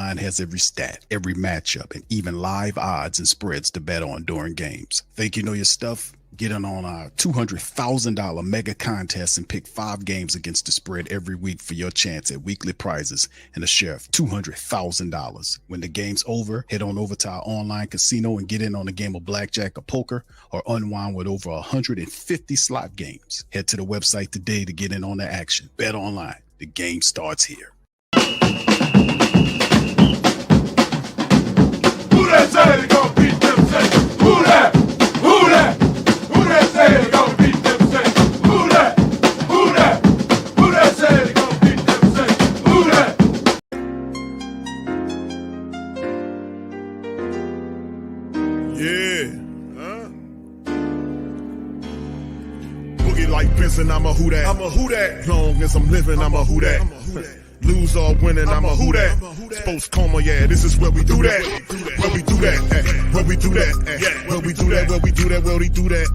online has every stat, every matchup, and even live odds and spreads to bet on during games. Think you know your stuff? Get in on our $200,000 mega contest and pick 5 games against the spread every week for your chance at weekly prizes and a share of $200,000. When the game's over, head on over to our online casino and get in on a game of blackjack or poker, or unwind with over 150 slot games. Head to the website today to get in on the action. Bet online. The game starts here. Who that say they gonna beat them Saints? Who that? Who that? Who that say they gonna beat them Saints? Who that? Who that? Who that say they gonna beat them Saints? Who that? Yeah. Boogie like Benson, I'm a who that. I'm a who that. Long as I'm living, I'm a who that. Lose or winning, I'm a who that. Sports Coma, yeah, this is where we do that. Where we do that, where we do that, where we do that, where we do that, where we do that.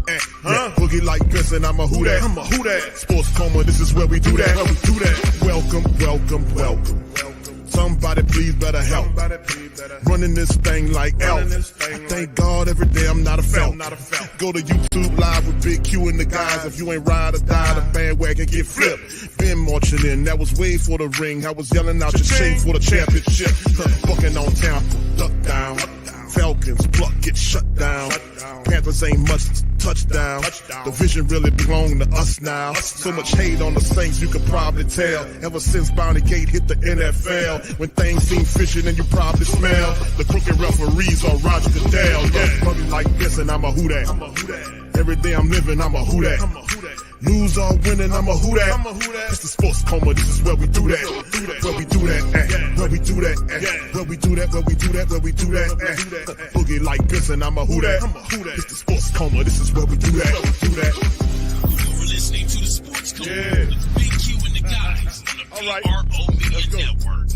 Boogie like Benson, I'm a who that. I'm a who that. Sports Coma, this is where we do that. Where we do that. Welcome, welcome, welcome. Somebody please better help. Running this thing like Elf. I thank God every day I'm not a felt. Go to YouTube Live with Big Q and the guys. If you ain't ride or die, the bandwagon get flipped. Been marching in, that was way for the ring. I was yelling out your shade for the championship. Bucking on Tampa, duck down. Falcons, pluck, get shut down. Panthers ain't much touchdown. The vision really belong to us now. So much hate on the Saints, you could probably tell. Ever since Bounty Gate hit the NFL, when things seem fishy, then you probably smell the crooked referees or Roger Goodell. Yeah, probably like this, and I'm a who that. Every day I'm living, I'm a who that. Lose or winning, I'm a who that. It's the Sports Coma, this is where we do that. Where we do that, where we do that, where we do that, where we do that, where we do that. Boogie like this, and I'm a who that. It's the Sports Coma, this is where we do that. You're listening to the Sports Coma with Big Q and the guys on the PRO Media Network.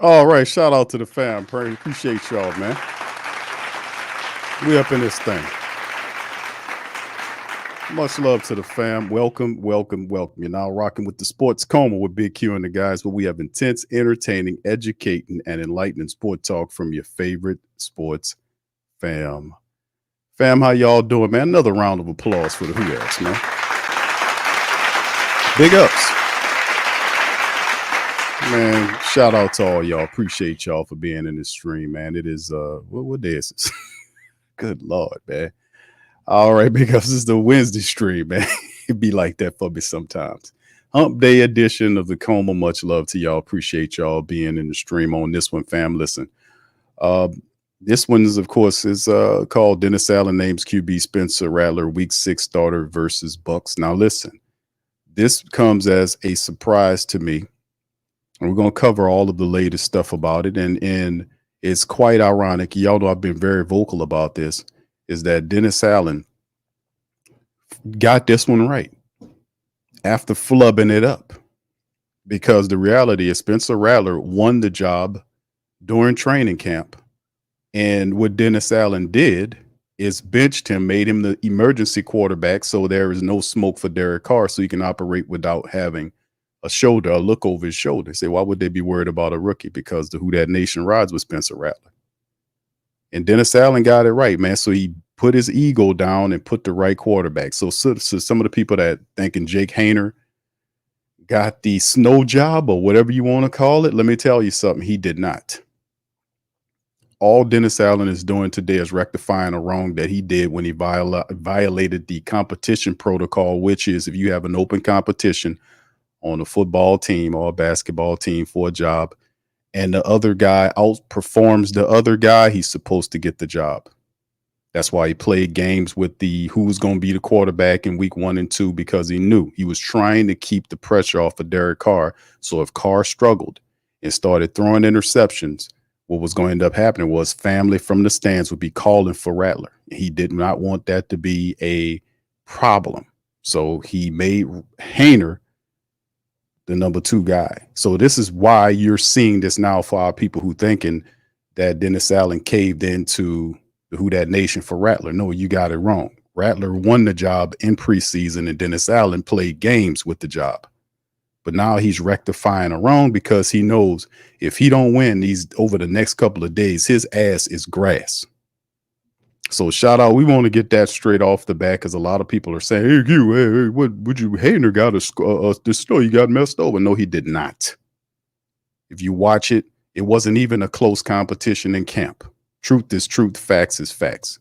All right, shout out to the fam. Appreciate y'all, man. We up in this thing. Much love to the fam. Welcome, welcome, welcome. You're now rocking with the Sports Coma with Big Q and the guys, where we have intense, entertaining, educating, and enlightening sport talk from your favorite sports fam. Fam, how y'all doing, man? Another round of applause for the Who Else, man. Big ups. Man, shout out to all y'all. Appreciate y'all for being in this stream, man. It is what day is this? Good Lord, man. All right, because this is the Wednesday stream, man. It be like that for me sometimes. Hump Day edition of the Coma. Much love to y'all. Appreciate y'all being in the stream on this one, fam. Listen, this one is, of course, is called Dennis Allen names QB Spencer Rattler Week 6 starter versus Bucs. Now, listen, this comes as a surprise to me. And we're going to cover all of the latest stuff about it. And it's quite ironic. Y'all know I've been very vocal about this, is that Dennis Allen got this one right after flubbing it up. Because the reality is Spencer Rattler won the job during training camp. And what Dennis Allen did is benched him, made him the emergency quarterback, so there is no smoke for Derek Carr, so he can operate without having a look over his shoulder. Say, why would they be worried about a rookie? Because the Who Dat Nation rides with Spencer Rattler. And Dennis Allen got it right, man. So he put his ego down and put the right quarterback. So some of the people that thinking Jake Haener got the snow job or whatever you want to call it, let me tell you something. He did not. All Dennis Allen is doing today is rectifying a wrong that he did when he violated the competition protocol, which is if you have an open competition on a football team or a basketball team for a job, and the other guy outperforms the other guy, he's supposed to get the job. That's why he played games with who's going to be the quarterback in week 1 and 2, because he knew he was trying to keep the pressure off of Derek Carr. So if Carr struggled and started throwing interceptions, what was going to end up happening was family from the stands would be calling for Rattler. He did not want that to be a problem. So he made Haener the number 2 guy. So this is why you're seeing this now for our people who thinking that Dennis Allen caved into the Who Dat Nation for Rattler. No, you got it wrong. Rattler won the job in preseason, and Dennis Allen played games with the job. But now he's rectifying a wrong because he knows if he don't win these over the next couple of days, his ass is grass. So shout out. We want to get that straight off the bat because a lot of people are saying, hey, hey, what would you Hayner got the snow? You got messed over. No, he did not. If you watch it, it wasn't even a close competition in camp. Truth is truth. Facts is facts.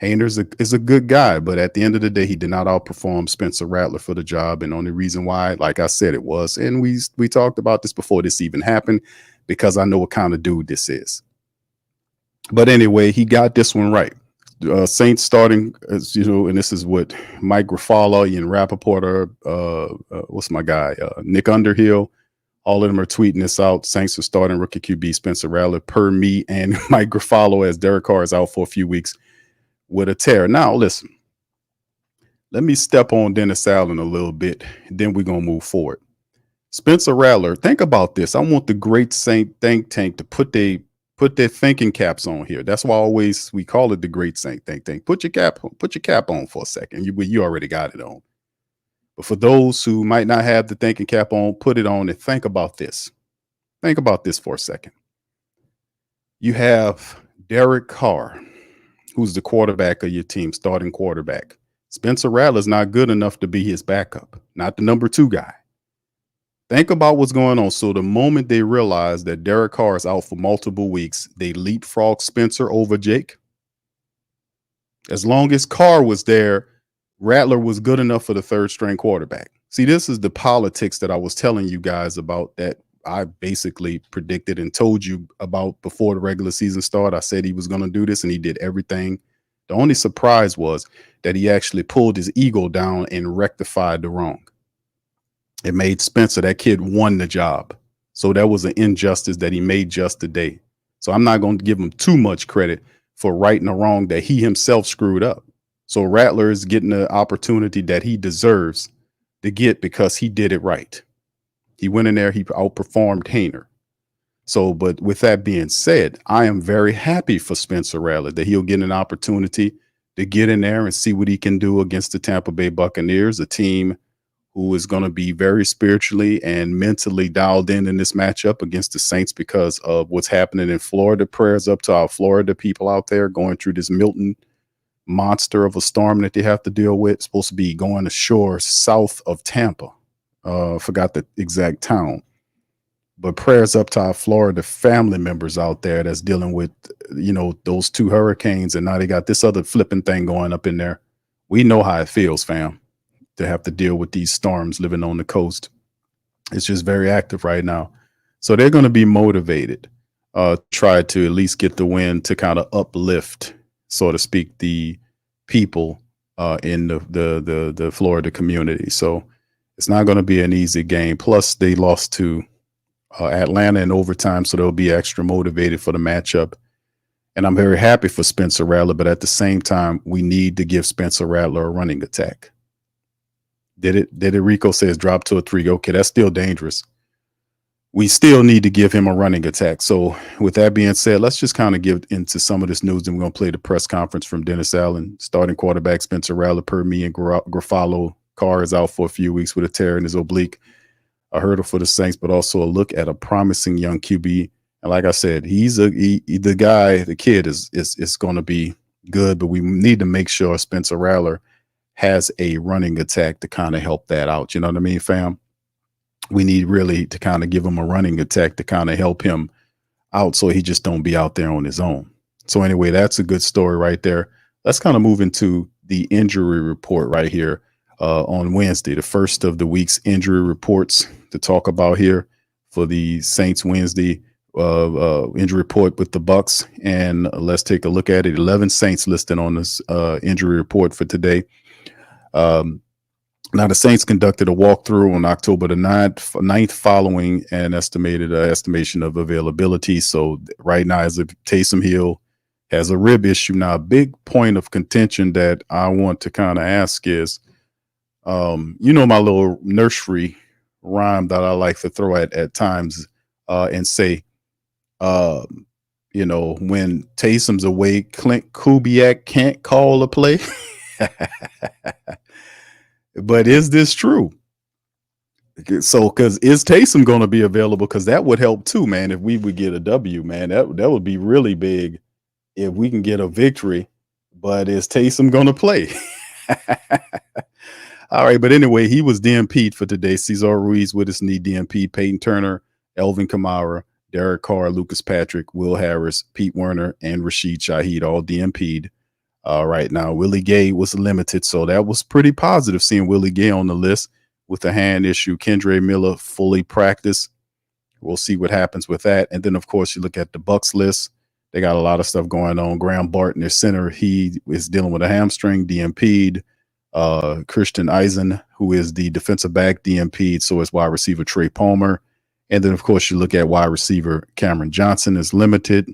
Hayner is a good guy, but at the end of the day, he did not outperform Spencer Rattler for the job. And only reason why, like I said, it was, and we talked about this before this even happened, because I know what kind of dude this is. But anyway, he got this one right. Saints starting, as you know, and this is what Mike Ruffalo, Ian Rappaport, what's my guy, Nick Underhill, all of them are tweeting this out. Saints are starting rookie QB Spencer Rattler per me and Mike Ruffalo, as Derek Carr is out for a few weeks with a tear. Now, listen, let me step on Dennis Allen a little bit, then we're going to move forward. Spencer Rattler, think about this. I want the great Saint think tank to put their thinking caps on here. That's why we call it the great Saint think tank. Put your cap on for a second. You already got it on. But for those who might not have the thinking cap on, put it on and think about this. Think about this for a second. You have Derek Carr, who's the quarterback of your team, starting quarterback. Spencer Rattler is not good enough to be his backup, not the number 2 guy. Think about what's going on. So the moment they realize that Derek Carr is out for multiple weeks, they leapfrog Spencer over Jake. As long as Carr was there, Rattler was good enough for the 3rd string quarterback. See, this is the politics that I was telling you guys about, that I basically predicted and told you about before the regular season started. I said he was going to do this, and he did everything. The only surprise was that he actually pulled his ego down and rectified the wrong. It made Spencer, that kid won the job. So that was an injustice that he made just today. So I'm not going to give him too much credit for righting a wrong that he himself screwed up. So Rattler is getting the opportunity that he deserves to get because he did it right. He went in there, he outperformed Hayner. So, but with that being said, I am very happy for Spencer Rattler that he'll get an opportunity to get in there and see what he can do against the Tampa Bay Buccaneers, a team who is going to be very spiritually and mentally dialed in this matchup against the Saints because of what's happening in Florida. Prayers up to our Florida people out there going through this Milton monster of a storm that they have to deal with. It's supposed to be going ashore south of Tampa. Forgot the exact town. But prayers up to our Florida family members out there that's dealing with, those 2 hurricanes. And now they got this other flipping thing going up in there. We know how it feels, fam, to have to deal with these storms living on the coast. It's just very active right now. So they're going to be motivated, try to at least get the win to kind of uplift, so to speak, the people in the Florida community. So it's not going to be an easy game. Plus, they lost to Atlanta in overtime, so they'll be extra motivated for the matchup. And I'm very happy for Spencer Rattler, but at the same time, we need to give Spencer Rattler a running attack. Did it? Rico says drop to a 3. Okay, that's still dangerous. We still need to give him a running attack. So with that being said, let's just kind of get into some of this news. And we're going to play the press conference from Dennis Allen, starting quarterback Spencer Rattler, per me and Gruffalo. Carr is out for a few weeks with a tear in his oblique. A hurdle for the Saints, but also a look at a promising young QB. And like I said, the kid is going to be good, but we need to make sure Spencer Rattler has a running attack to kind of help that out. You know what I mean, fam? We need really to kind of give him a running attack to kind of help him out so he just don't be out there on his own. So anyway, that's a good story right there. Let's kind of move into the injury report right here on Wednesday, the first of the week's injury reports to talk about here for the Saints Wednesday injury report with the Bucs. And let's take a look at it. 11 Saints listed on this injury report for today. Now, the Saints conducted a walkthrough on October the 9th following an estimation of availability. So right now, as Taysom Hill has a rib issue. Now, a big point of contention that I want to kind of ask is, my little nursery rhyme that I like to throw at times and say, when Taysom's away, Clint Kubiak can't call a play. But is this true? So, because is Taysom going to be available? Because that would help too, man. If we would get a W, man, that would be really big if we can get a victory. But is Taysom going to play? All right, but anyway, he was DMP'd for today. Cesar Ruiz with his knee DMP'd. Peyton Turner, Elvin Kamara, Derek Carr, Lucas Patrick, Will Harris, Pete Werner, and Rashid Shaheed all DMP'd. Right now, Willie Gay was limited, so that was pretty positive seeing Willie Gay on the list with a hand issue. Kendre Miller fully practiced. We'll see what happens with that. And then, of course, you look at the Bucs list. They got a lot of stuff going on. Graham Barton, their center, he is dealing with a hamstring, DMP'd. Christian Eisen, who is the defensive back, DMP'd. So is wide receiver Trey Palmer. And then, of course, you look at wide receiver Cameron Johnson is limited.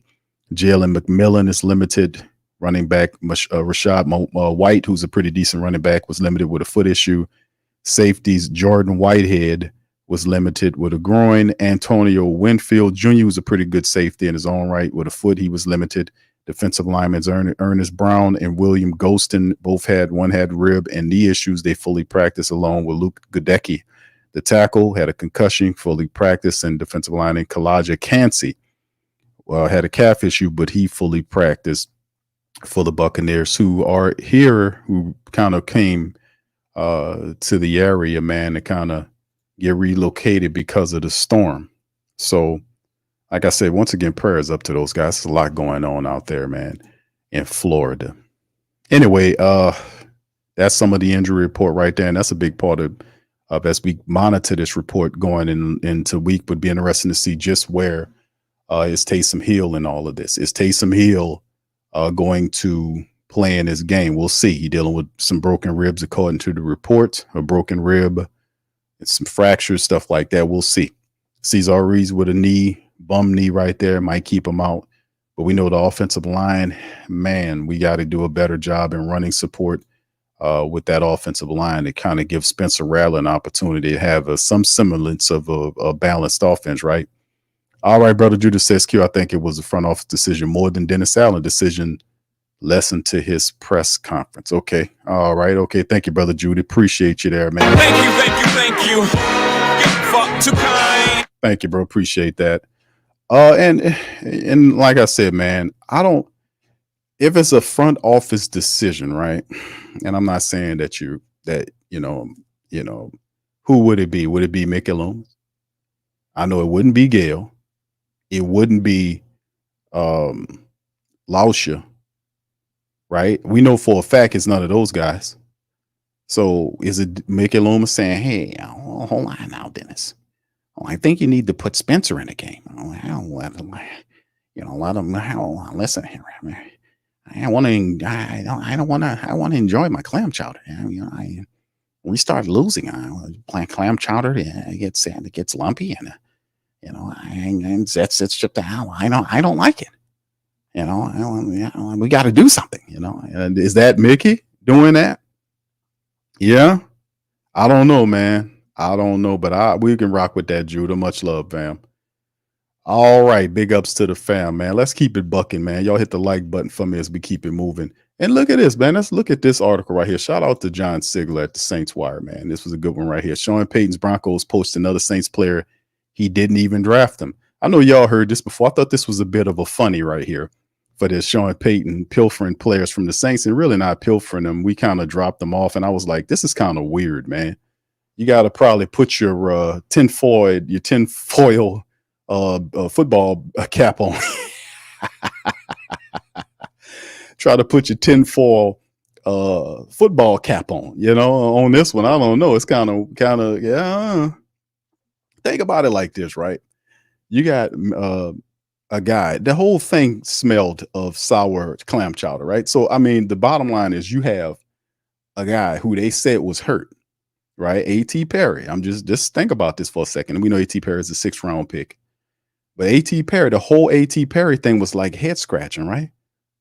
Jalen McMillan is limited. Running back Rashad White, who's a pretty decent running back, was limited with a foot issue. Safeties Jordan Whitehead was limited with a groin. Antonio Winfield Jr. was a pretty good safety in his own right with a foot. He was limited. Defensive linemen Ernest Brown and William Golston one had rib and knee issues. They fully practiced along with Luke Godecki. The tackle had a concussion, fully practiced, and defensive lineman Kalaja Cansey had a calf issue, but he fully practiced for the Buccaneers, who are here, who kind of came to the area, man, to kind of get relocated because of the storm. So, like I said, once again, prayers up to those guys. There's a lot going on out there, man, in Florida. Anyway, that's some of the injury report right there, and that's a big part of as we monitor this report going into week. Would be interesting to see just where is Taysom Hill in all of this. Is Taysom Hill going to play in this game? We'll see. He's dealing with some broken ribs, according to the report, a broken rib, and some fractures, stuff like that. We'll see. Cesar Ruiz with a bum knee right there, might keep him out. But we know the offensive line, man, we got to do a better job in running support with that offensive line to kind of give Spencer Rattler an opportunity to have some semblance of a balanced offense, right? All right, Brother Judas says, Q, I think it was a front office decision more than Dennis Allen decision lesson to his press conference. Okay. All right. Okay. Thank you, Brother Judy. Appreciate you there, man. Thank you. Fuck too kind. Thank you, bro. Appreciate that. And like I said, man, if it's a front office decision, right? And I'm not saying who would it be? Would it be Mickey Loomis? I know it wouldn't be Gale. It wouldn't be Lauscha, right? We know for a fact it's none of those guys. So is it Mickey Loomis saying, hey, hold on now, Dennis. I think you need to put Spencer in the game. Listen here, man. I want to enjoy my clam chowder. We start losing. Playing clam chowder, it gets lumpy, and it's just I don't like it. We got to do something. And is that Mickey doing that? Yeah, I don't know, man. I don't know, but we can rock with that, Judah. Much love, fam. All right, big ups to the fam, man. Let's keep it bucking, man. Y'all hit the like button for me as we keep it moving. And look at this, man. Let's look at this article right here. Shout out to John Sigler at the Saints Wire, man. This was a good one right here. Sean Payton's Broncos poached another Saints player. He didn't even draft him. I know y'all heard this before. I thought this was a bit of a funny right here for this Sean Payton pilfering players from the Saints, and really not pilfering them. We kind of dropped them off, and I was like, this is kind of weird, man. You got to probably put your tinfoil football cap on. Try to put your tinfoil football cap on, on this one. I don't know. It's kind of, yeah. Think about it like this, right? You got a guy, the whole thing smelled of sour clam chowder, right? So, I mean, the bottom line is you have a guy who they said was hurt, right? A.T. Perry. I'm just think about this for a second. And we know A.T. Perry is a 6th round pick. But A.T. Perry, the whole A.T. Perry thing was like head scratching, right?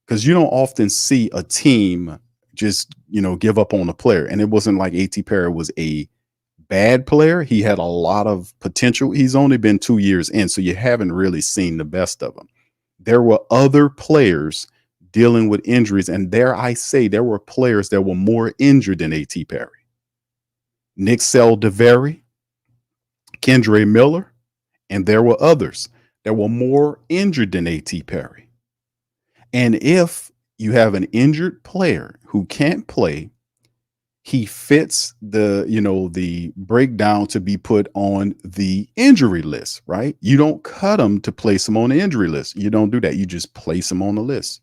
Because you don't often see a team just, give up on a player. And it wasn't like A.T. Perry was a bad player. He had a lot of potential. He's only been 2 years in, so you haven't really seen the best of him. there were other players dealing with injuries. And there I say there were players that were more injured than A.T. Perry. Nick Saldiveri, Kendre Miller, and there were others that were more injured than A.T. Perry. And if you have an injured player who can't play, he fits the breakdown to be put on the injury list, right? You don't cut him to place him on the injury list. You don't do that. You just place him on the list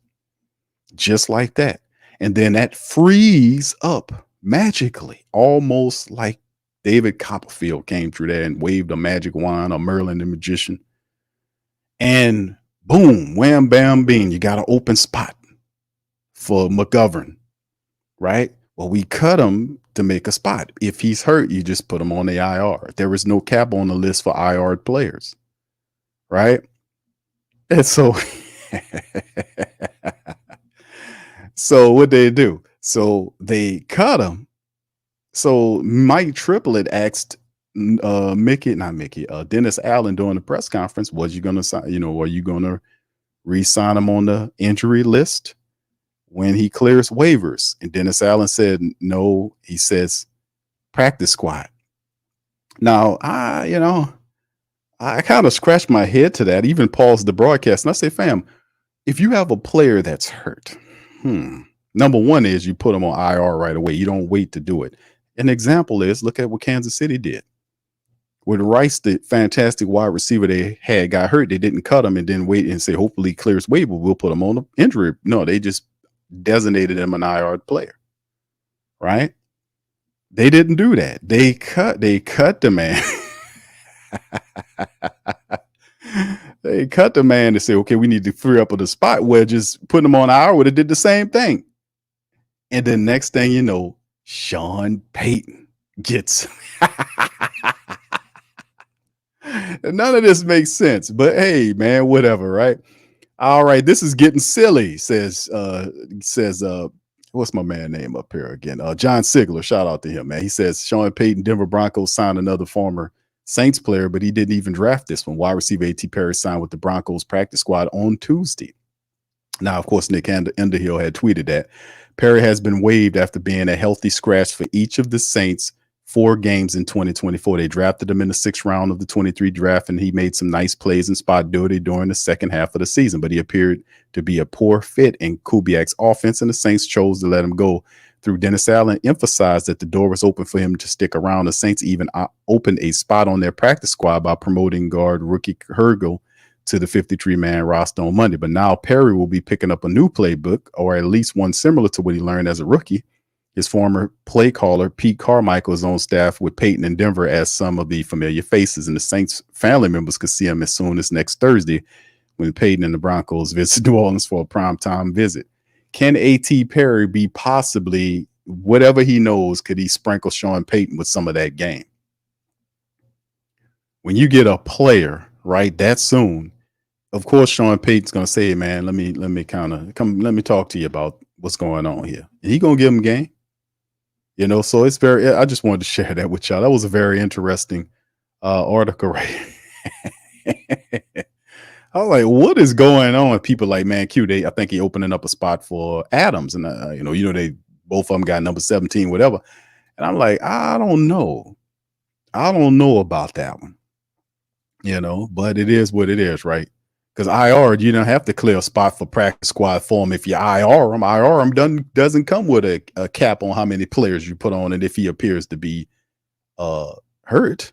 just like that. And then that frees up magically, almost like David Copperfield came through there and waved a magic wand, or Merlin the magician. And boom, wham, bam, bing, you got an open spot for McGovern, right? Well, we cut him to make a spot. If he's hurt, you just put him on the IR. There is no cap on the list for IR players, right? And so, so what they do? So they cut him. So Mike Triplett asked Dennis Allen during the press conference, was you going to sign, are you going to re-sign him on the injury list when he clears waivers? And Dennis Allen said, no. He says, practice squad. Now, I kind of scratched my head to that, even paused the broadcast. And I say, fam, if you have a player that's hurt, number one is you put him on IR right away. You don't wait to do it. An example is, look at what Kansas City did. With Rice, the fantastic wide receiver they had got hurt, they didn't cut him and then wait and say, hopefully he clears waiver, we'll put him on the injury. No, they just designated him an IR player, right? They didn't do that. They cut the man. They cut the man to say, okay, we need to free up on the spot, where just putting him on IR would have did the same thing. And then next thing you know, Sean Payton gets none of this makes sense, but hey, man, whatever, right? All right, this is getting silly, says what's my man name up here again? John Sigler, shout out to him, man. He says Sean Payton, Denver Broncos signed another former Saints player, but he didn't even draft this one. Wide receiver A.T. Perry signed with the Broncos practice squad on Tuesday. Now, of course, Nick Underhill had tweeted that Perry has been waived after being a healthy scratch for each of the Saints' 4 games in 2024. They drafted him in the 6th round of the 23 draft, and he made some nice plays and spot duty during the second half of the season, but he appeared to be a poor fit in Kubiak's offense, and the Saints chose to let him go. Through Dennis Allen emphasized that the door was open for him to stick around. The Saints even opened a spot on their practice squad by promoting guard rookie Hergel to the 53-man roster on Monday. But now Perry will be picking up a new playbook, or at least one similar to what he learned as a rookie. His former play caller, Pete Carmichael, is on staff with Peyton in Denver as some of the familiar faces, and the Saints family members could see him as soon as next Thursday when Peyton and the Broncos visit New Orleans for a primetime visit. Can A.T. Perry be possibly, whatever he knows, could he sprinkle Sean Payton with some of that game? When you get a player, right, that soon, of course, Sean Payton's going to say, man, let me talk to you about what's going on here. And he's going to give him game. So it's I just wanted to share that with y'all. That was a very interesting article, right? I was like, what is going on? People like, man, I think he opening up a spot for Adams. And, they both of them got number 17, whatever. And I'm like, I don't know. I don't know about that one, but it is what it is, right? Because IR, you don't have to clear a spot for practice squad for him. If you IR him doesn't come with a cap on how many players you put on it if he appears to be hurt.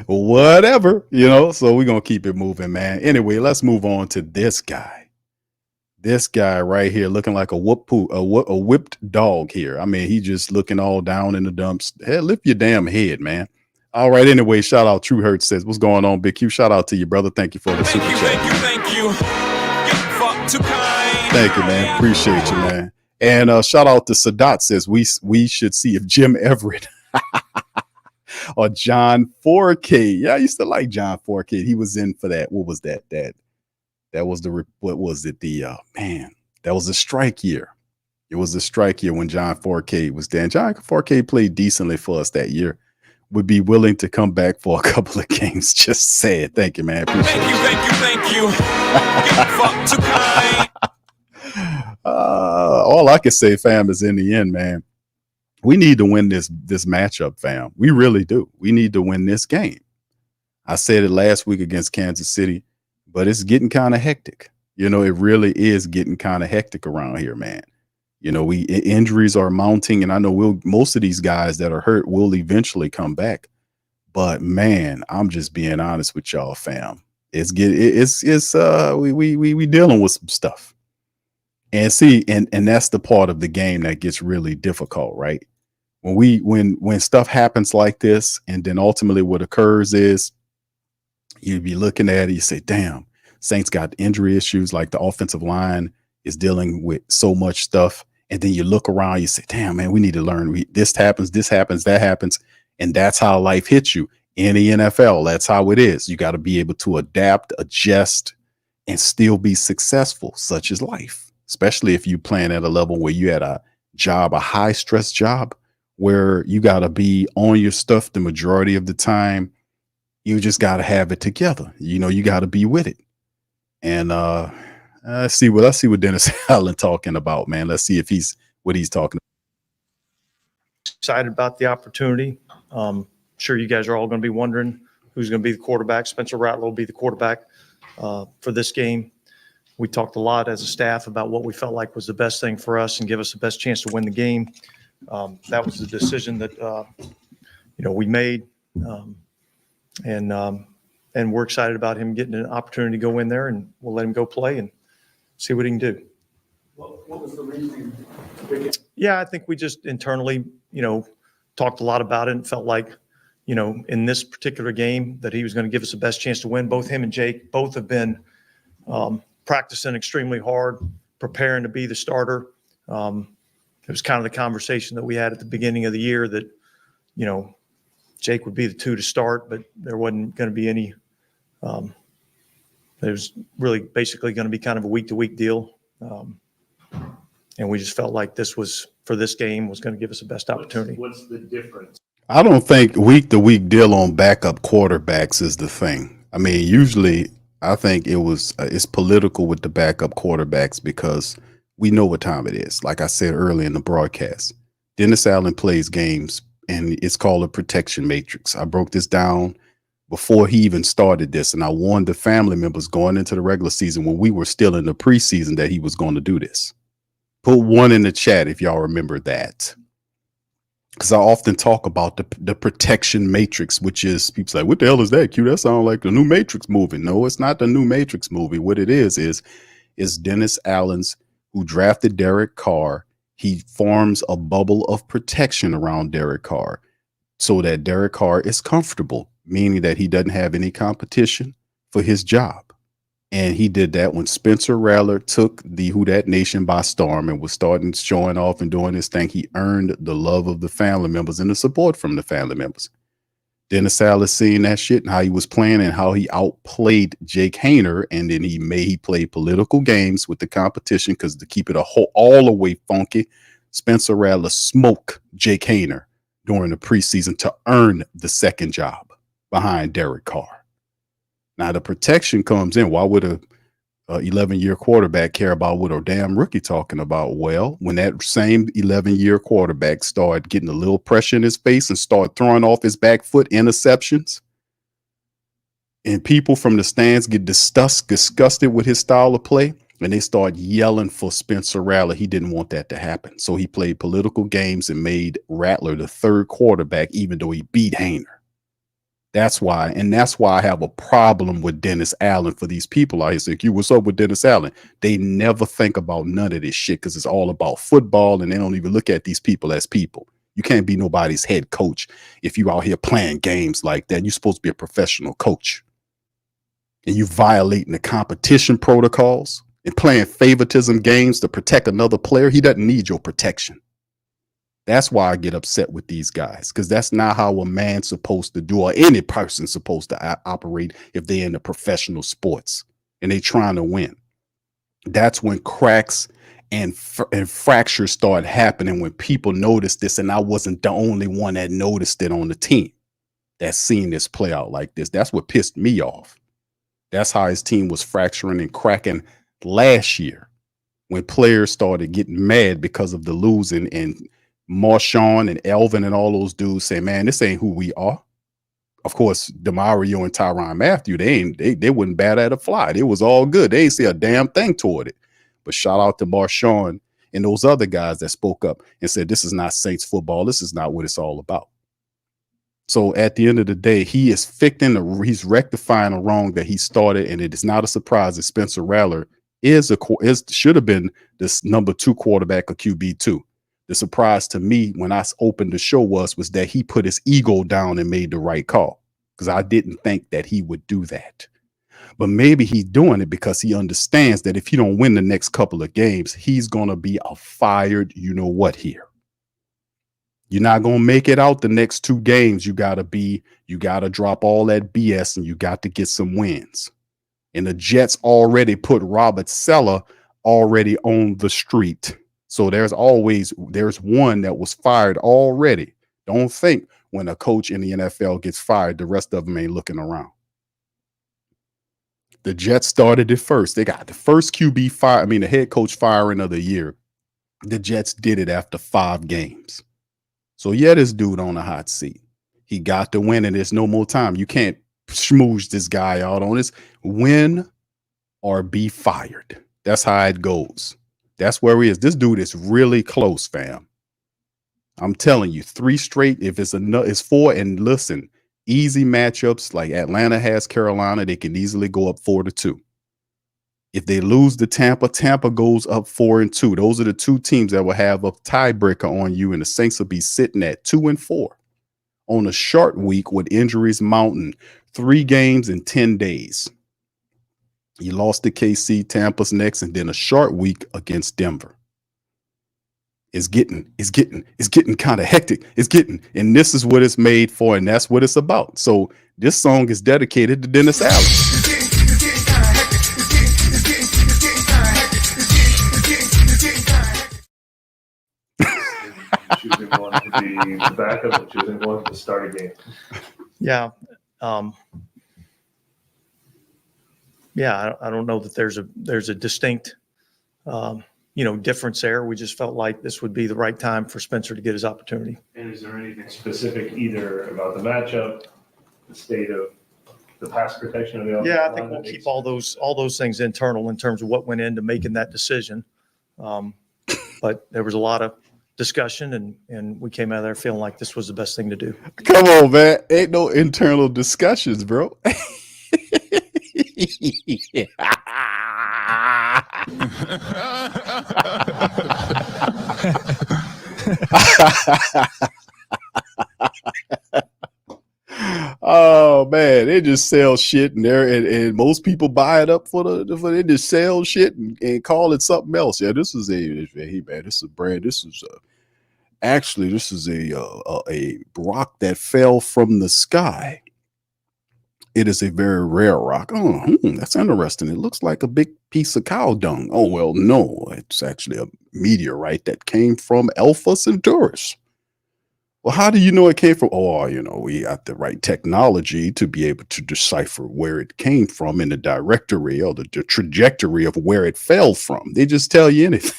Whatever, so we're going to keep it moving, man. Anyway, let's move on to this guy. This guy right here looking like a whipped dog here. I mean, he just looking all down in the dumps. Hey, lift your damn head, man. All right. Anyway, shout out. True Hurt says, what's going on, Big Q? Shout out to you, brother. Thank you for the super chat. Thank you. You're fuck too kind. Thank you, man. Appreciate you, man. And shout out to Sadat says, we should see if Jim Everett or John 4K. Yeah, I used to like John 4K. He was in for that. What was that? That was what was it? That was a strike year. It was a strike year when John 4K was there. And John 4K played decently for us that year would be willing to come back for a couple of games. Just say it. Thank you, man. Appreciate Thank you. Get fucked too kind. all I can say, fam, is in the end, man, we need to win this matchup, fam. We really do. We need to win this game. I said it last week against Kansas City, but it's getting kind of hectic. You know, it really is getting kind of hectic around here, man. You know, injuries are mounting, and I know most of these guys that are hurt will eventually come back. But man, I'm just being honest with y'all, fam. We dealing with some stuff. And see, and that's the part of the game that gets really difficult, right? When stuff happens like this, and then ultimately what occurs is you'd be looking at it, you say, damn, Saints got injury issues, like the offensive line is dealing with so much stuff. And then you look around, you say, damn, man, we need to learn. This happens, that happens. And that's how life hits you in the NFL. That's how it is. You got to be able to adapt, adjust, and still be successful, such as life, especially if you're playing at a level where you had a job, a high stress job, where you got to be on your stuff the majority of the time. You just got to have it together. You know, you got to be with it. And let's see what Dennis Allen talking about, man. Let's see if what he's talking about. Excited about the opportunity. Sure, you guys are all going to be wondering who's going to be the quarterback. Spencer Rattler will be the quarterback for this game. We talked a lot as a staff about what we felt like was the best thing for us and give us the best chance to win the game. That was the decision that we made, and we're excited about him getting an opportunity to go in there, and we'll let him go play and see what he can do. What was the reasoning? Yeah, I think we just internally, talked a lot about it and felt like, in this particular game that he was going to give us the best chance to win. Both him and Jake both have been practicing extremely hard, preparing to be the starter. It was kind of the conversation that we had at the beginning of the year that, Jake would be the two to start, but there wasn't going to be any. It was really basically going to be kind of a week-to-week deal. And we just felt like for this game was going to give us the best opportunity. What's the difference? I don't think week-to-week deal on backup quarterbacks is the thing. I mean, usually I think it's political with the backup quarterbacks because we know what time it is. Like I said earlier in the broadcast, Dennis Allen plays games, and it's called a protection matrix. I broke this down before he even started this, and I warned the family members going into the regular season when we were still in the preseason that he was going to do this. Put one in the chat if y'all remember that. Because I often talk about the protection matrix, which is people say, what the hell is that, Q? That sounds like the new Matrix movie. No, it's not the new Matrix movie. What it is Dennis Allen's, who drafted Derek Carr. He forms a bubble of protection around Derek Carr so that Derek Carr is comfortable, meaning that he doesn't have any competition for his job. And he did that when Spencer Rattler took the Who Dat Nation by storm and was starting showing off and doing his thing. He earned the love of the family members and the support from the family members. Dennis Allen seeing that shit and how he was playing and how he outplayed Jake Haener. And then he played political games with the competition because to keep it all the way funky, Spencer Rattler smoked Jake Haener during the preseason to earn the second job behind Derek Carr. Now the protection comes in. Why would a 11-year quarterback care about what a damn rookie talking about? Well, when that same 11-year quarterback started getting a little pressure in his face and start throwing off his back foot interceptions, and people from the stands get disgusted with his style of play, and they start yelling for Spencer Rattler. He didn't want that to happen. So he played political games and made Rattler the third quarterback, even though he beat Haener. That's why I have a problem with Dennis Allen for these people out here. Say, Q, what's up with Dennis Allen? They never think about none of this shit because it's all about football, and they don't even look at these people as people. You can't be nobody's head coach if you out here playing games like that. You're supposed to be a professional coach. And you violating the competition protocols and playing favoritism games to protect another player. He doesn't need your protection. That's why I get upset with these guys, because that's not how a man's supposed to do, or any person's supposed to operate if they're in the professional sports and they trying to win. That's when cracks and fractures start happening, when people notice this, and I wasn't the only one that noticed it on the team. that's seen this play out like this. That's what pissed me off. That's how his team was fracturing and cracking last year when players started getting mad because of the losing, and Marshawn and Elvin and all those dudes say, man, this ain't who we are. Of course, DeMario and Tyrann Mathieu, they wouldn't bat at a fly. It was all good. They ain't say a damn thing toward it. But shout out to Marshawn and those other guys that spoke up and said, this is not Saints football. This is not what it's all about. So at the end of the day, he is he's rectifying a wrong that he started, and it is not a surprise that Spencer Rattler should have been this number 2 quarterback of QB2. The surprise to me when I opened the show was that he put his ego down and made the right call, because I didn't think that he would do that. But maybe he's doing it because he understands that if he don't win the next couple of games, he's going to be a fired you-know-what here. You're not going to make it out the next 2 games. You got to drop all that BS and you got to get some wins. And the Jets already put Robert Saleh already on the street. So there's one that was fired already. Don't think when a coach in the NFL gets fired, the rest of them ain't looking around. The Jets started it first. They got the first QB fire. I mean, the head coach firing of the year. The Jets did it after 5 games. So yeah, this dude on a hot seat. He got the win, and there's no more time. You can't smooge this guy out on this. Win or be fired. That's how it goes. That's where he is. This dude is really close, fam. I'm telling you, 3 straight. If it's 4, and listen, easy matchups like Atlanta has Carolina, they can easily go up 4-2. If they lose to Tampa, Tampa goes up 4-2. Those are the 2 teams that will have a tiebreaker on you, and the Saints will be sitting at 2-4 on a short week with injuries mounting. 3 games in 10 days. You lost to KC, Tampa's next, and then a short week against Denver. It's getting kind of hectic. And this is what it's made for, and that's what it's about. So this song is dedicated to Dennis Allen. Choosing one to be the backup and choosing one to start a game. Yeah. I don't know that there's a distinct, difference there. We just felt like this would be the right time for Spencer to get his opportunity. And is there anything specific either about the matchup, the state of the pass protection of the offensive line? I think we'll keep all those things internal in terms of what went into making that decision. But there was a lot of discussion, and we came out of there feeling like this was the best thing to do. Come on, man. Ain't no internal discussions, bro. Oh man, they just sell shit in there, and most people buy it up for they just sell shit and call it something else. Yeah, this is a brand. This is a rock that fell from the sky. It is a very rare rock. Oh, that's interesting. It looks like a big piece of cow dung. Oh, well, no, it's actually a meteorite that came from Alpha Centaurus. Well, how do you know it came from? Oh, we got the right technology to be able to decipher where it came from in the directory or the trajectory of where it fell from. They just tell you anything.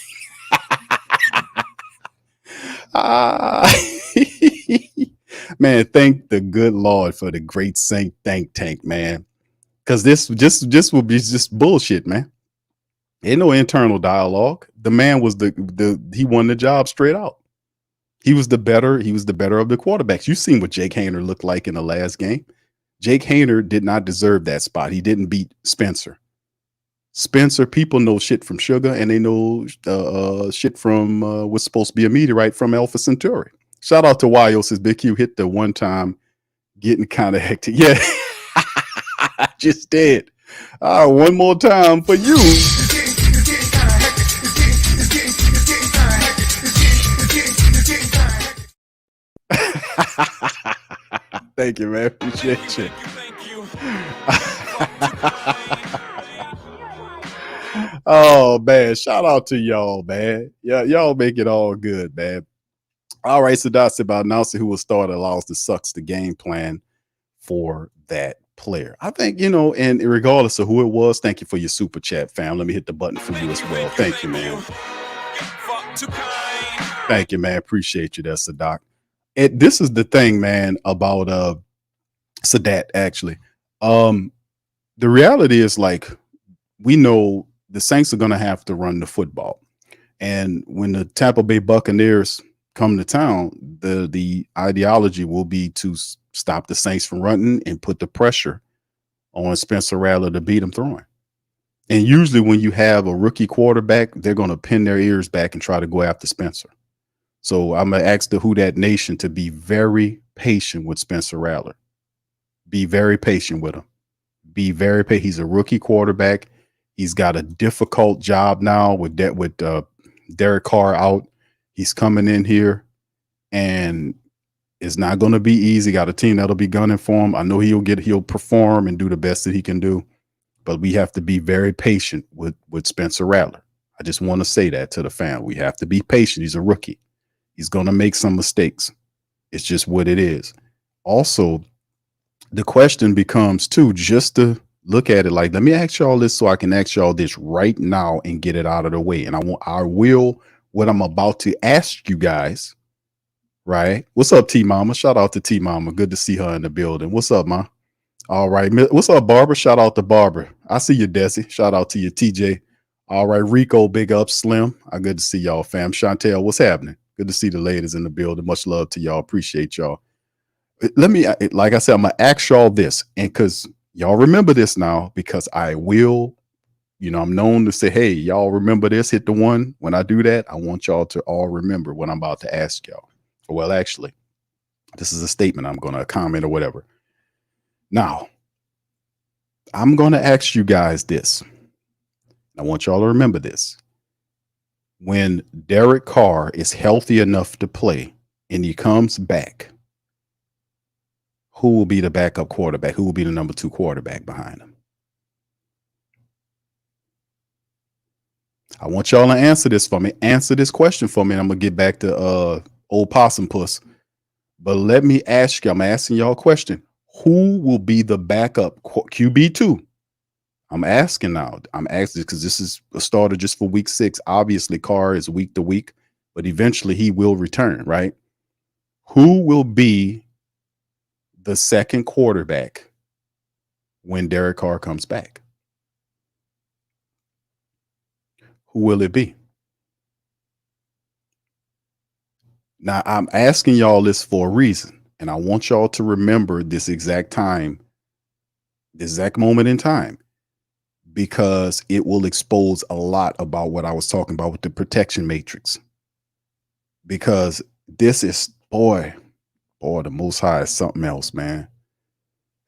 Man, thank the good Lord for the great Saint think tank, man. Because this will be just bullshit, man. Ain't no internal dialogue. The man was he won the job straight out. He was the better of the quarterbacks. You've seen what Jake Haener looked like in the last game. Jake Haener did not deserve that spot. He didn't beat Spencer. People know shit from sugar, and they know shit from what's supposed to be a meteorite from Alpha Centauri. Shout out to Wyo, says Big Q hit the one time getting kind of hectic. Yeah, I just did. One more time for you. Thank you, man. Appreciate you. Oh man, shout out to y'all, man. Yeah, y'all make it all good, man. All right, so that's about announcing who will start allows the sucks the game plan. for that player. I think, and regardless of who it was, thank you for your super chat, fam. Let me hit the button for you as well. Thank you, man. Thank you, man. Appreciate you. That's Sadat. This is the thing, man, about Sadat, actually. The reality is, like, we know the Saints are going to have to run the football. And when the Tampa Bay Buccaneers come to town, the ideology will be to stop the Saints from running and put the pressure on Spencer Rattler to beat them throwing. And usually when you have a rookie quarterback, they're going to pin their ears back and try to go after Spencer. So I'm going to ask the Who Dat Nation to be very patient with Spencer Rattler. Be very patient with him. Be very patient. He's a rookie quarterback. He's got a difficult job now with Derek Carr out. He's coming in here, and it's not going to be easy. Got a team that'll be gunning for him. I know he'll perform and do the best that he can do, but we have to be very patient with Spencer Rattler. I just want to say that to the fan. We have to be patient. He's a rookie. He's going to make some mistakes. It's just what it is. Also, the question becomes too, just to look at it like, let me ask y'all this so I can ask y'all this right now and get it out of the way. And what I'm about to ask you guys, right? What's up, T Mama? Shout out to T Mama. Good to see her in the building. What's up, ma? All right. What's up, Barbara? Shout out to Barbara. I see you, Desi. Shout out to you, TJ. All right, Rico, big up, Slim. Good to see y'all, fam. Chantel, what's happening? Good to see the ladies in the building. Much love to y'all. Appreciate y'all. Let me, like I said, I'm going to ask y'all this, and because y'all remember this now, because I will, I'm known to say, hey, y'all remember this, hit the one. When I do that, I want y'all to all remember what I'm about to ask y'all. Well, actually, this is a statement. I'm going to comment or whatever. Now, I'm going to ask you guys this. I want y'all to remember this. When Derek Carr is healthy enough to play and he comes back, who will be the backup quarterback? Who will be the number 2 quarterback behind him? I want y'all to answer this for me. Answer this question for me. And I'm going to get back to old Possum Puss. But let me ask you, I'm asking y'all a question. Who will be the backup QB2? I'm asking now. I'm asking because this is a starter just for week 6. Obviously, Carr is week to week, but eventually he will return, right? Who will be the second quarterback when Derek Carr comes back? Who will it be? Now, I'm asking y'all this for a reason, and I want y'all to remember this exact time, this exact moment in time, because it will expose a lot about what I was talking about with the protection matrix. Because this is, boy, the Most High is something else, man.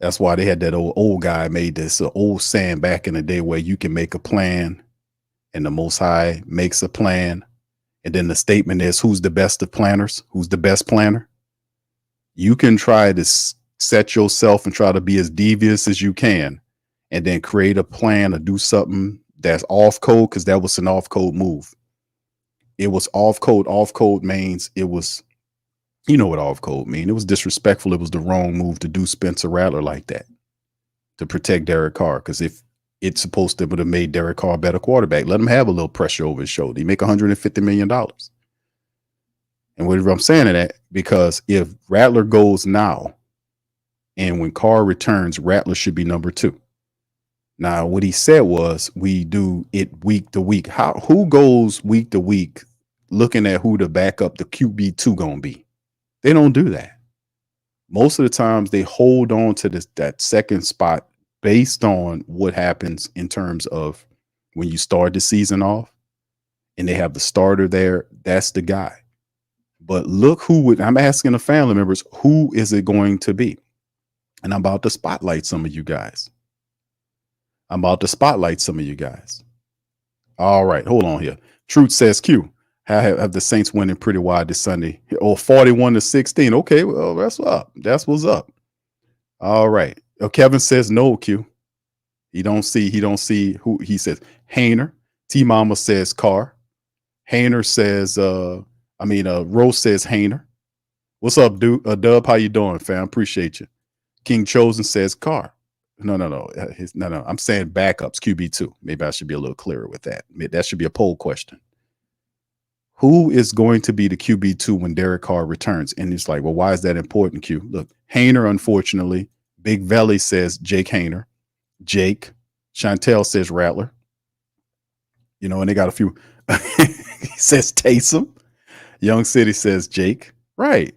That's why they had that old guy made this old saying back in the day where you can make a plan and the Most High makes a plan. And then the statement is, who's the best of planners? Who's the best planner? You can try to set yourself and try to be as devious as you can, and then create a plan or do something that's off code, because that was an off code move. It was off code. Off code means it was, you know what off code mean. It was disrespectful. It was the wrong move to do Spencer Rattler like that, to protect Derek Carr. Because if it's supposed to have made Derek Carr a better quarterback, let him have a little pressure over his shoulder. He make $150 million. And what I'm saying to that, because if Rattler goes now, and when Carr returns, Rattler should be number 2. Now, what he said was, we do it week to week. Who goes week to week looking at who the backup, the QB2 gonna be? They don't do that. Most of the times they hold on to that second spot based on what happens in terms of when you start the season off and they have the starter there, that's the guy. But look I'm asking the family members, who is it going to be? And I'm about to spotlight some of you guys. All right, hold on here. Truth says Q. Have the Saints winning pretty wide this Sunday? 41-16. Okay, well, that's up. That's what's up. All right. Kevin says no, Q. He don't see who he says. Hayner. T Mama says Carr. Hayner says, Rose says Hayner. What's up, dude? Dub, how you doing, fam? Appreciate you. King Chosen says Carr. No. No. I'm saying backups, QB2. Maybe I should be a little clearer with that. That should be a poll question. Who is going to be the QB2 when Derek Carr returns? And it's like, well, why is that important, Q? Look, Hainer, unfortunately. Big Valley says Jake Hainer. Jake. Chantel says Rattler. You know, and they got a few. He says Taysom. Young City says Jake. Right.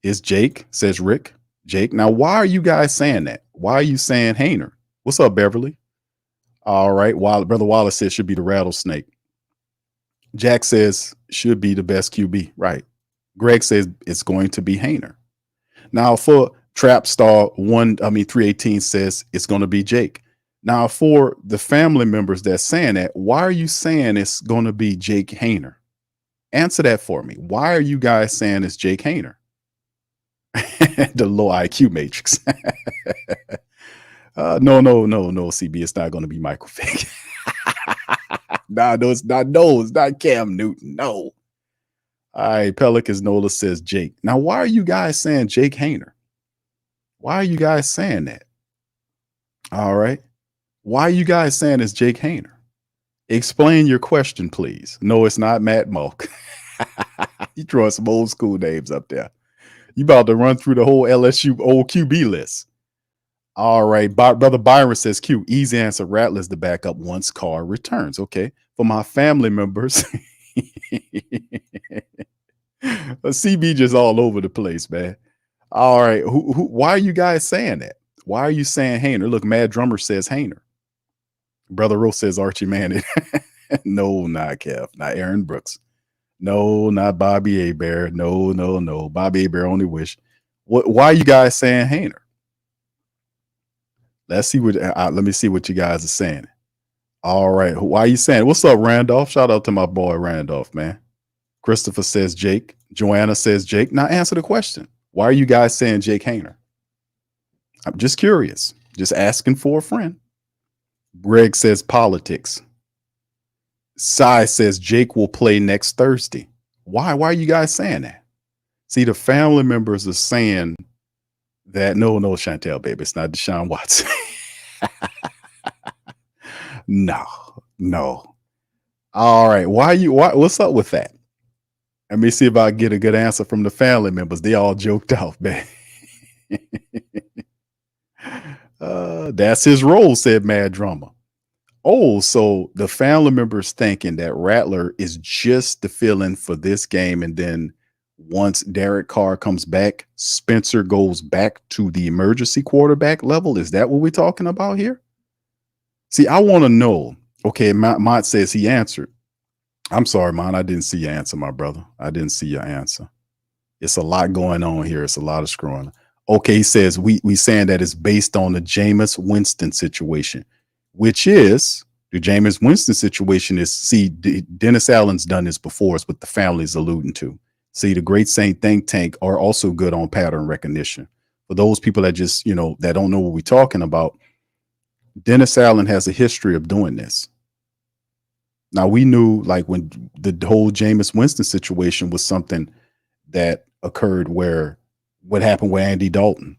Is Jake, says Rick. Jake. Now, why are you guys saying that? Why are you saying Hainer? What's up, Beverly? All right. Brother Wallace says should be the rattlesnake. Jack says should be the best QB. Right. Greg says it's going to be Hainer. Now, for Trap Star 318 says it's going to be Jake. Now, for the family members that's saying that, why are you saying it's going to be Jake Hainer? Answer that for me. Why are you guys saying it's Jake Hainer? The low IQ matrix. No, CB. It's not going to be Michael Vick. No, it's not. No, it's not Cam Newton. No. All right. Pelicans Nola says Jake. Now, why are you guys saying Jake Hainer? Why are you guys saying that? All right. Why are you guys saying it's Jake Hainer? Explain your question, please. No, it's not Matt Mulk. You throwing some old school names up there. You about to run through the whole LSU old QB list. All right. Brother Byron says Q. Easy answer. Rattler's the backup once Carr returns. Okay. For my family members. CB just all over the place, man. All right. Why are you guys saying that? Why are you saying Hainer? Look, Mad Drummer says Hainer. Brother Rose says Archie Manning. No, not Kev. Not Aaron Brooks. No, not Bobby Abear. No. Bobby Abear only wish. Why are you guys saying Hainer? Let's see let me see what you guys are saying. All right. Why are you saying? What's up, Randolph? Shout out to my boy Randolph, man. Christopher says Jake. Joanna says Jake. Now answer the question. Why are you guys saying Jake Hainer? I'm just curious. Just asking for a friend. Greg says politics. Sai says Jake will play next Thursday. Why? Why are you guys saying that? See, the family members are saying that no, Chantel, baby, it's not Deshaun Watson. No. All right. What's up with that? Let me see if I get a good answer from the family members. They all joked off, man. That's his role, said Mad Drama. Oh, so the family members thinking that Rattler is just the fill-in for this game, and then once Derek Carr comes back, Spencer goes back to the emergency quarterback level. Is that what we're talking about here? See, I want to know. Okay, Mott says he answered. I'm sorry, Mont. I didn't see your answer, my brother. I didn't see your answer. It's a lot going on here. It's a lot of screwing. Okay, he says we saying that it's based on the Jameis Winston situation, which is the Jameis Winston situation is, see, Dennis Allen's done this before. It's what the family's alluding to. See, the Great Saint Think Tank are also good on pattern recognition. For those people that just, that don't know what we're talking about, Dennis Allen has a history of doing this. Now, we knew, like, when the whole Jameis Winston situation was something that occurred where what happened with Andy Dalton,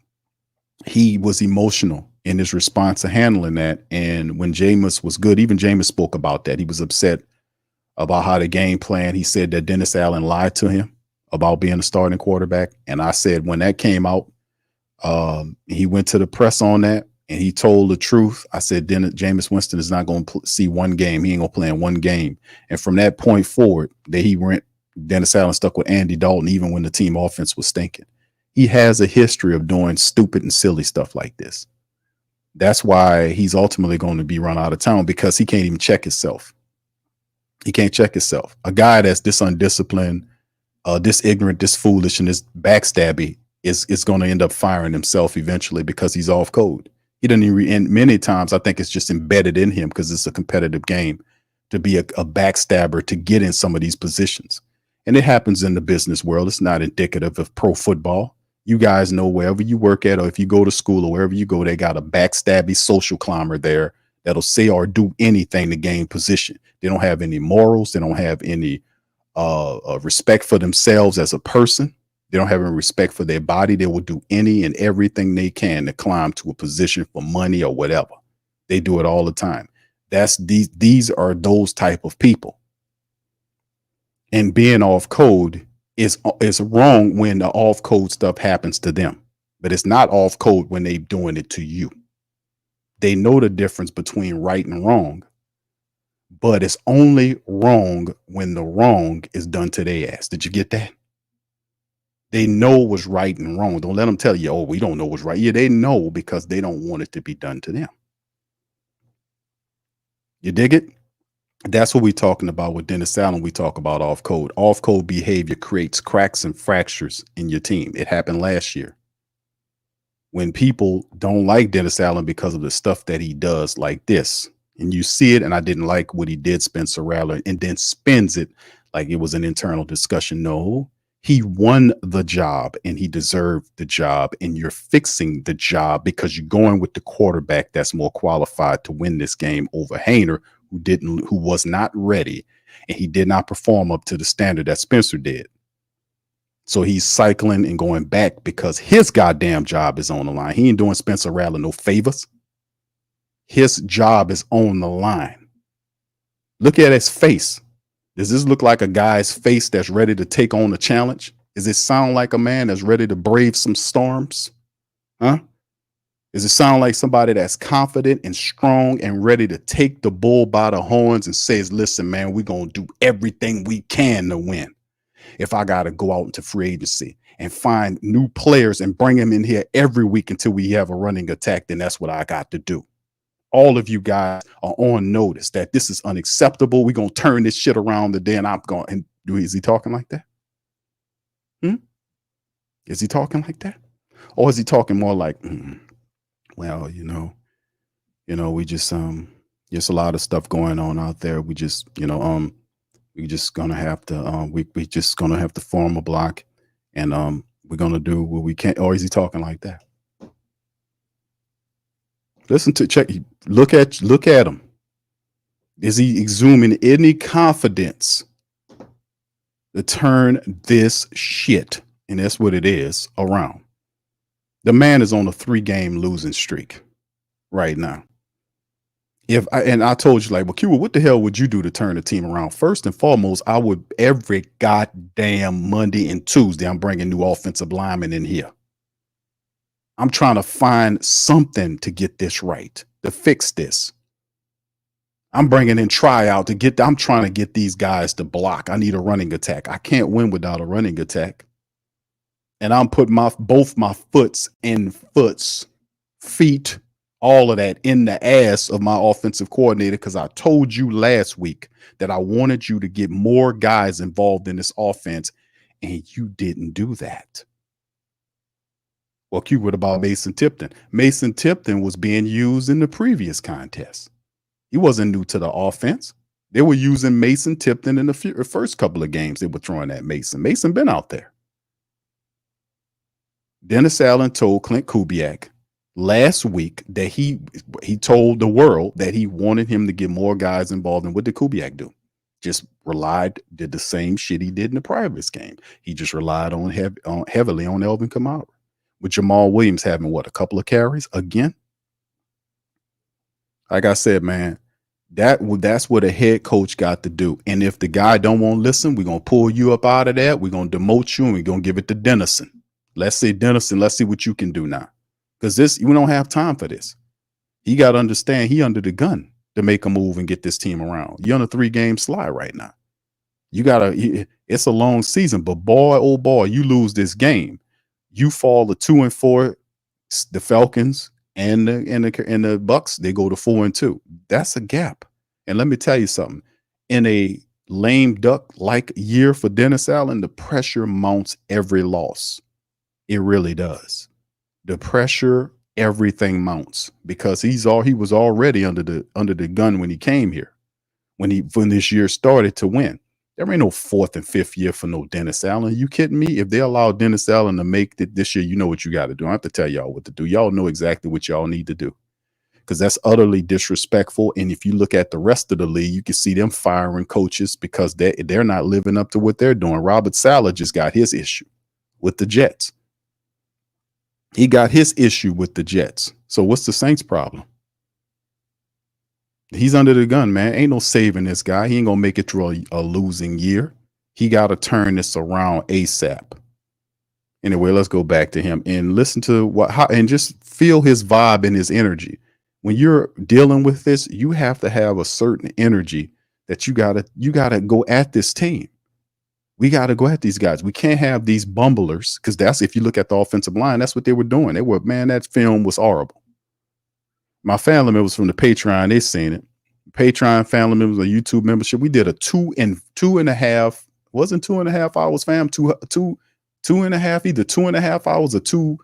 he was emotional in his response to handling that. And when Jameis was good, even Jameis spoke about that. He was upset about how the game plan. He said that Dennis Allen lied to him about being a starting quarterback. And I said, when that came out, he went to the press on that and he told the truth. I said, Jameis Winston is not going to see one game. He ain't going to play in one game. And from that point forward, Dennis Allen stuck with Andy Dalton, even when the team offense was stinking. He has a history of doing stupid and silly stuff like this. That's why he's ultimately going to be run out of town, because he can't even check himself. He can't check himself. A guy that's this undisciplined, this ignorant, this foolish, and this backstabby is going to end up firing himself eventually because he's off code. He doesn't even, and many times I think it's just embedded in him because it's a competitive game to be a backstabber to get in some of these positions. And it happens in the business world. It's not indicative of pro football. You guys know wherever you work at, or if you go to school or wherever you go, they got a backstabby social climber there that'll say or do anything to gain position. They don't have any morals. They don't have any respect for themselves as a person. They don't have any respect for their body. They will do any and everything they can to climb to a position for money or whatever. They do it all the time. These are those type of people. And being off code is wrong when the off code stuff happens to them, but it's not off code when they doing it to you. They know the difference between right and wrong, but it's only wrong when the wrong is done to their ass. Did you get that? They know what's right and wrong. Don't let them tell you, oh, we don't know what's right. Yeah, they know because they don't want it to be done to them. You dig it? That's what we're talking about with Dennis Allen. We talk about off code. Off code behavior creates cracks and fractures in your team. It happened last year when people don't like Dennis Allen because of the stuff that he does like this. And you see it. And I didn't like what he did, Spencer Rattler, and then spins it like it was an internal discussion. No, he won the job and he deserved the job. And you're fixing the job because you're going with the quarterback that's more qualified to win this game over Haener, who was not ready, and he did not perform up to the standard that Spencer did. So he's cycling and going back because his goddamn job is on the line. He ain't doing Spencer Rattler no favors. His job is on the line. Look at his face. Does this look like a guy's face that's ready to take on a challenge? Does it sound like a man that's ready to brave some storms? Huh? Does it sound like somebody that's confident and strong and ready to take the bull by the horns and says, listen, man, we're going to do everything we can to win. If I got to go out into free agency and find new players and bring them in here every week until we have a running attack, then that's what I got to do. All of you guys are on notice that this is unacceptable. We're going to turn this shit around today. And I'm going, and is he talking like that? Is he talking like that? Or is he talking more like, well, we just, there's a lot of stuff going on out there. We just, we just gonna have to, we just gonna have to form a block and, we're going to do what we can. Or is he talking like that? Listen to, check, look at him. Is he exhuming any confidence to turn this shit, and that's what it is, around? The man is on a 3-game losing streak right now. I told you, like, well, Q, what the hell would you do to turn the team around? First and foremost, I would every goddamn Monday and Tuesday, I'm bringing new offensive linemen in here. I'm trying to find something to get this right, to fix this. I'm bringing in tryout I'm trying to get these guys to block. I need a running attack. I can't win without a running attack. And I'm putting both my feet, all of that in the ass of my offensive coordinator, because I told you last week that I wanted you to get more guys involved in this offense, and you didn't do that. Well, Q, what about Mason Tipton? Mason Tipton was being used in the previous contest. He wasn't new to the offense. They were using Mason Tipton in the first couple of games. They were throwing at Mason. Mason been out there. Dennis Allen told Clint Kubiak last week that he told the world that he wanted him to get more guys involved. And what did Kubiak do? Just did the same shit he did in the previous game. He just relied heavily on Alvin Kamara, with Jamal Williams having a couple of carries again. Like I said, man, that's what a head coach got to do. And if the guy don't want to listen, we're going to pull you up out of that. We're going to demote you and we're going to give it to Dennison. Let's say Dennison, let's see what you can do now. Because we don't have time for this. He got to understand he under the gun to make a move and get this team around. You're on a 3-game slide right now. It's a long season, but boy, oh boy, you lose this game. You fall to 2-4, the Falcons and the Bucs, they go to 4-2. That's a gap. And let me tell you something. In a lame duck like year for Dennis Allen, the pressure mounts every loss. It really does. The pressure, everything mounts, because he was already under the gun when he came here, when this year started to win. There ain't no 4th and 5th year for no Dennis Allen. You kidding me? If they allow Dennis Allen to make it this year, you know what you got to do. I don't have to tell y'all what to do. Y'all know exactly what y'all need to do, because that's utterly disrespectful. And if you look at the rest of the league, you can see them firing coaches because they're not living up to what they're doing. Robert Saleh just got his issue. with the Jets. He got his issue with the Jets. So what's the Saints' problem? He's under the gun, man. Ain't no saving this guy. He ain't gonna make it through a losing year. He got to turn this around ASAP. Anyway, let's go back to him and listen to and just feel his vibe and his energy. When you're dealing with this, you have to have a certain energy that you gotta go at this team. We got to go at these guys. We can't have these bumblers, because that's, if you look at the offensive line, that's what they were doing. They were, man, that film was horrible. My family members from the Patreon, they seen it. Patreon family members, a YouTube membership. We did a 2.5, wasn't 2.5 hours, fam. Two and a half, either 2.5 hours or 2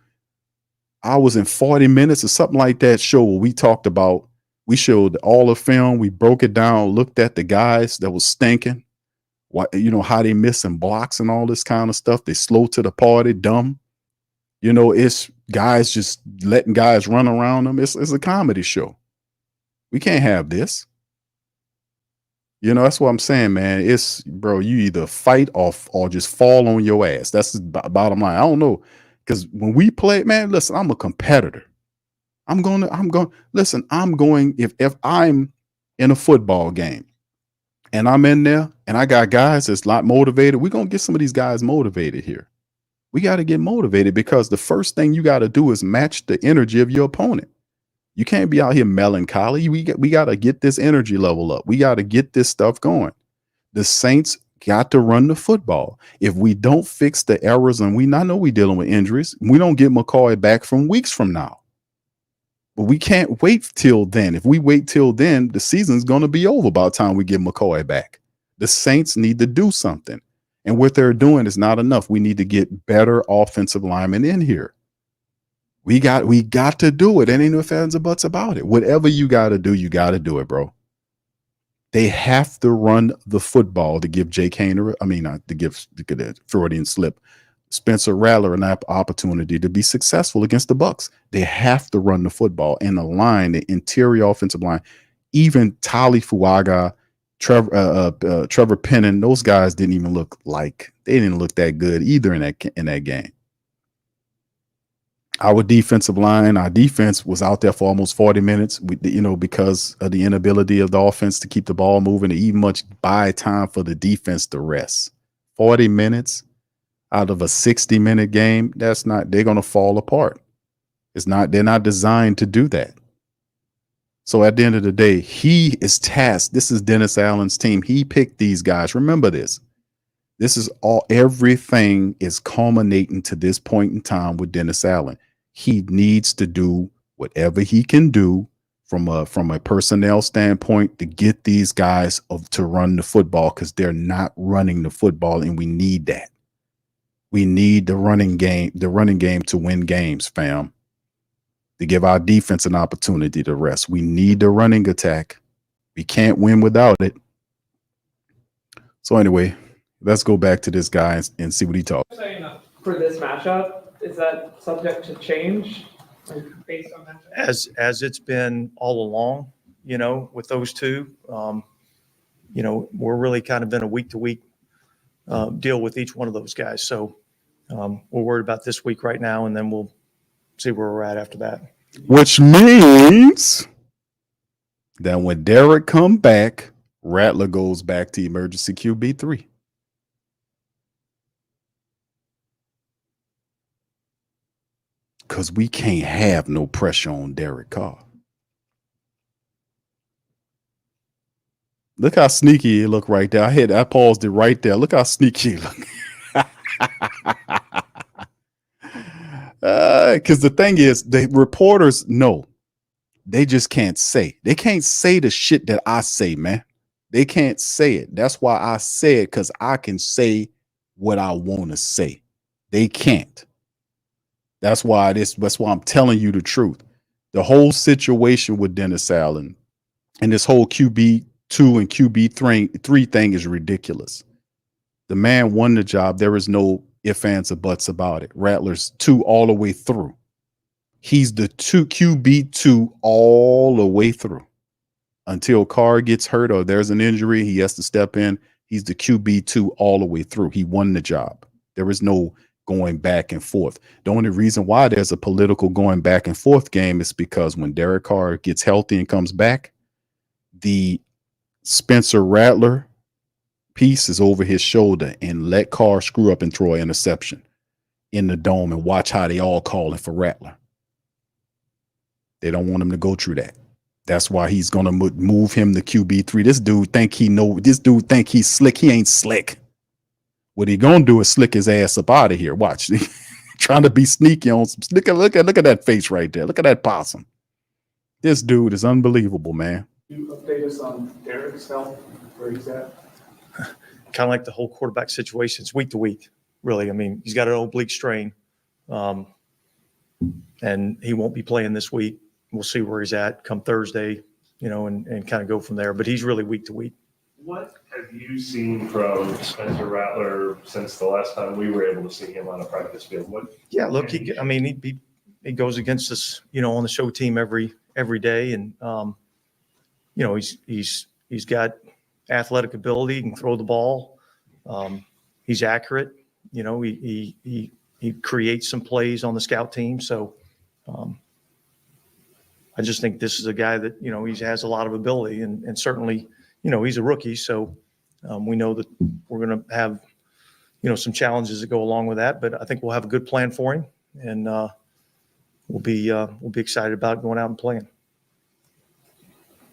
hours and 40 minutes or something like that show where we talked about, we showed all the film, we broke it down, looked at the guys that was stinking. What, how they missing blocks and all this kind of stuff. They slow to the party, dumb. It's guys just letting guys run around them. It's a comedy show. We can't have this. That's what I'm saying, man. It's, bro, you either fight off or just fall on your ass. That's the bottom line. I don't know. Because when we play, man, listen, I'm a competitor. I'm going, if I'm in a football game, and I'm in there and I got guys that's not motivated, we're going to get some of these guys motivated here. We got to get motivated, because the first thing you got to do is match the energy of your opponent. You can't be out here melancholy. We got to get this energy level up. We got to get this stuff going. The Saints got to run the football. If we don't fix the errors, and I know we're dealing with injuries, we don't get McCoy back from weeks from now. But we can't wait till then. If we wait till then, the season's going to be over by the time we get McCoy back. The Saints need to do something. And what they're doing is not enough. We need to get better offensive linemen in here. We got to do it. And ain't no ifs or buts about it. Whatever you got to do it, bro. They have to run the football to give Jake Hayner, to give the Freudian slip, Spencer Rattler an opportunity to be successful against the Bucs. They have to run the football, and the line, the interior offensive line, even Tali Fuaga, Trevor Pennon, those guys didn't look that good either in that game. Our defense was out there for almost 40 minutes, because of the inability of the offense to keep the ball moving, and even much buy time for the defense to rest. 40 minutes out of a 60-minute game, they're going to fall apart. They're not designed to do that. So at the end of the day, he is tasked. This is Dennis Allen's team. He picked these guys. Remember this. Everything is culminating to this point in time with Dennis Allen. He needs to do whatever he can do from a personnel standpoint to get these guys to run the football, because they're not running the football, and we need that. We need the running game to win games, fam. To give our defense an opportunity to rest. We need the running attack. We can't win without it. So anyway, let's go back to this guy and see what he talks. For this matchup, is that subject to change based on matchup? As it's been all along, with those two, we're really kind of in a week-to-week deal with each one of those guys. So we're worried about this week right now, and then we'll see where we're at after that. Which means that when Derek come back, Rattler goes back to emergency QB3. Because we can't have no pressure on Derek Carr. Look how sneaky he look right there. I paused it right there. Look how sneaky he look. Because the thing is, the reporters know. They just can't say. They can't say the shit that I say, man. They can't say it. That's why I say it, because I can say what I want to say. They can't. That's why I'm telling you the truth. The whole situation with Dennis Allen and this whole QB2 and QB3 thing is ridiculous. The man won the job. There is no ifs, ands, or buts about it. Rattler's 2 all the way through. He's the QB2 all the way through. Until Carr gets hurt or there's an injury, he has to step in. He's the QB2 all the way through. He won the job. There is no going back and forth. The only reason why there's a political going back and forth game is because when Derek Carr gets healthy and comes back, the Spencer Rattler piece is over his shoulder, and let Carr screw up and throw an interception in the dome and watch how they all calling for Rattler. They don't want him to go through that. That's why he's going to move him to QB3. This dude think he's slick. He ain't slick. What he going to do is slick his ass up out of here. Watch. Trying to be sneaky on some. Look at that face right there. Look at that possum. This dude is unbelievable, man. You update us on Derek's health, where he's at? Kind of like the whole quarterback situation. It's week to week, really. I mean, he's got an oblique strain, and he won't be playing this week. We'll see where he's at come Thursday, and kind of go from there. But he's really week to week. What have you seen from Spencer Rattler since the last time we were able to see him on a practice field? Yeah, look, he goes against us, on the show team every day, and he's got athletic ability. He can throw the ball. He's accurate. He creates some plays on the scout team. So I just think this is a guy that he has a lot of ability, and certainly he's a rookie. So we know that we're going to have some challenges that go along with that. But I think we'll have a good plan for him, and we'll be excited about going out and playing.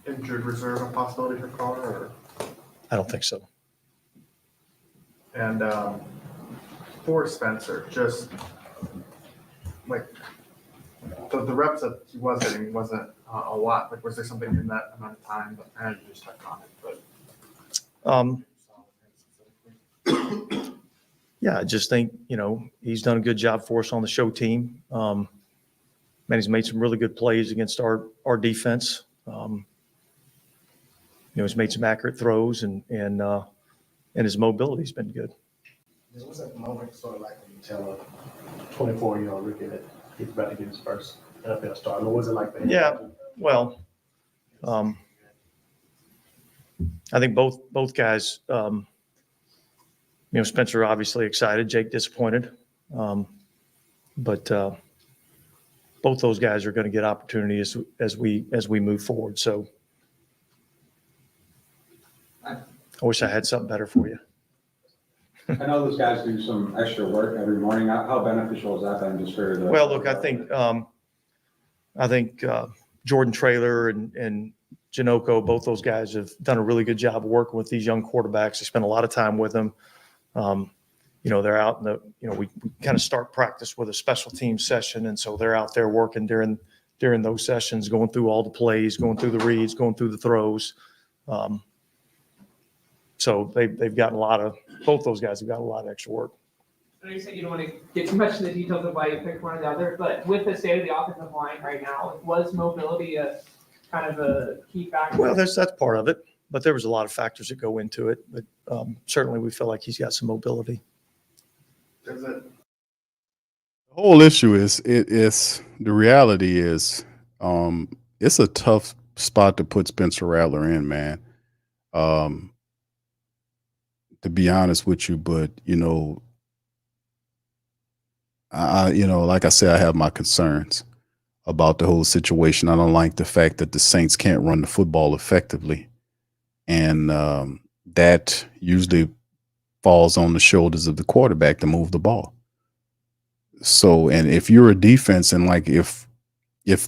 Injured reserve a possibility for Carr? Or? I don't think so. And for Spencer, just like the reps that he was getting wasn't a lot. Like, was there something in that amount of time? But I know you just touched on it, but yeah, I just think he's done a good job for us on the show team. Man, he's made some really good plays against our defense. He's made some accurate throws, and his mobility's been good. What was that moment sort of like when you tell a 24-year-old rookie that he's about to get his first NFL start? What was it like that? Yeah, well, I think both guys, Spencer obviously excited, Jake disappointed, but both those guys are going to get opportunities as we move forward. So I wish I had something better for you. I know those guys do some extra work every morning. How beneficial is that then, just for the? Well, look, I think Jordan Traylor and Janoko, both those guys have done a really good job of working with these young quarterbacks. They spend a lot of time with them. They're out in the, we kind of start practice with a special team session. And so they're out there working during those sessions, going through all the plays, going through the reads, going through the throws. So they've gotten both those guys have got a lot of extra work. I know you said you don't want to get too much into the details of why you picked one or the other, but with the state of the offensive line right now, was mobility a kind of a key factor? Well, that's part of it, but there was a lot of factors that go into it. But certainly we feel like he's got some mobility. Does it? The whole issue is the reality is it's a tough spot to put Spencer Rattler in, man. To be honest with you, but like I said, I have my concerns about the whole situation. I don't like the fact that the Saints can't run the football effectively, and that usually falls on the shoulders of the quarterback to move the ball. So, and if you're a defense, and like if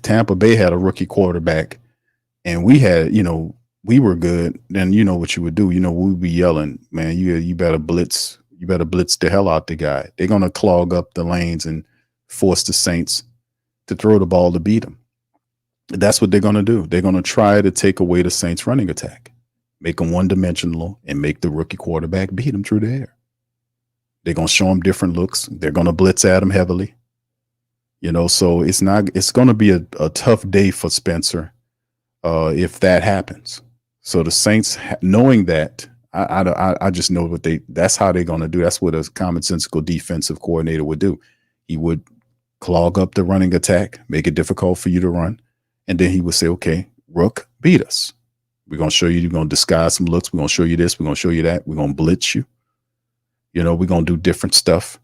Tampa Bay had a rookie quarterback and we had, we were good, then you know what you would do. We'd be yelling, man, you better blitz. You better blitz the hell out the guy. They're going to clog up the lanes and force the Saints to throw the ball to beat them. That's what they're going to do. They're going to try to take away the Saints' running attack, make them one-dimensional, and make the rookie quarterback beat them through the air. They're going to show them different looks. They're going to blitz at them heavily. So it's going to be a tough day for Spencer if that happens. So the Saints, knowing that, I just know that's how they're going to do. That's what a commonsensical defensive coordinator would do. He would clog up the running attack, make it difficult for you to run. And then he would say, okay, Rook, beat us. We're going to show you, we're going to disguise some looks. We're going to show you this. We're going to show you that. We're going to blitz you. We're going to do different stuff.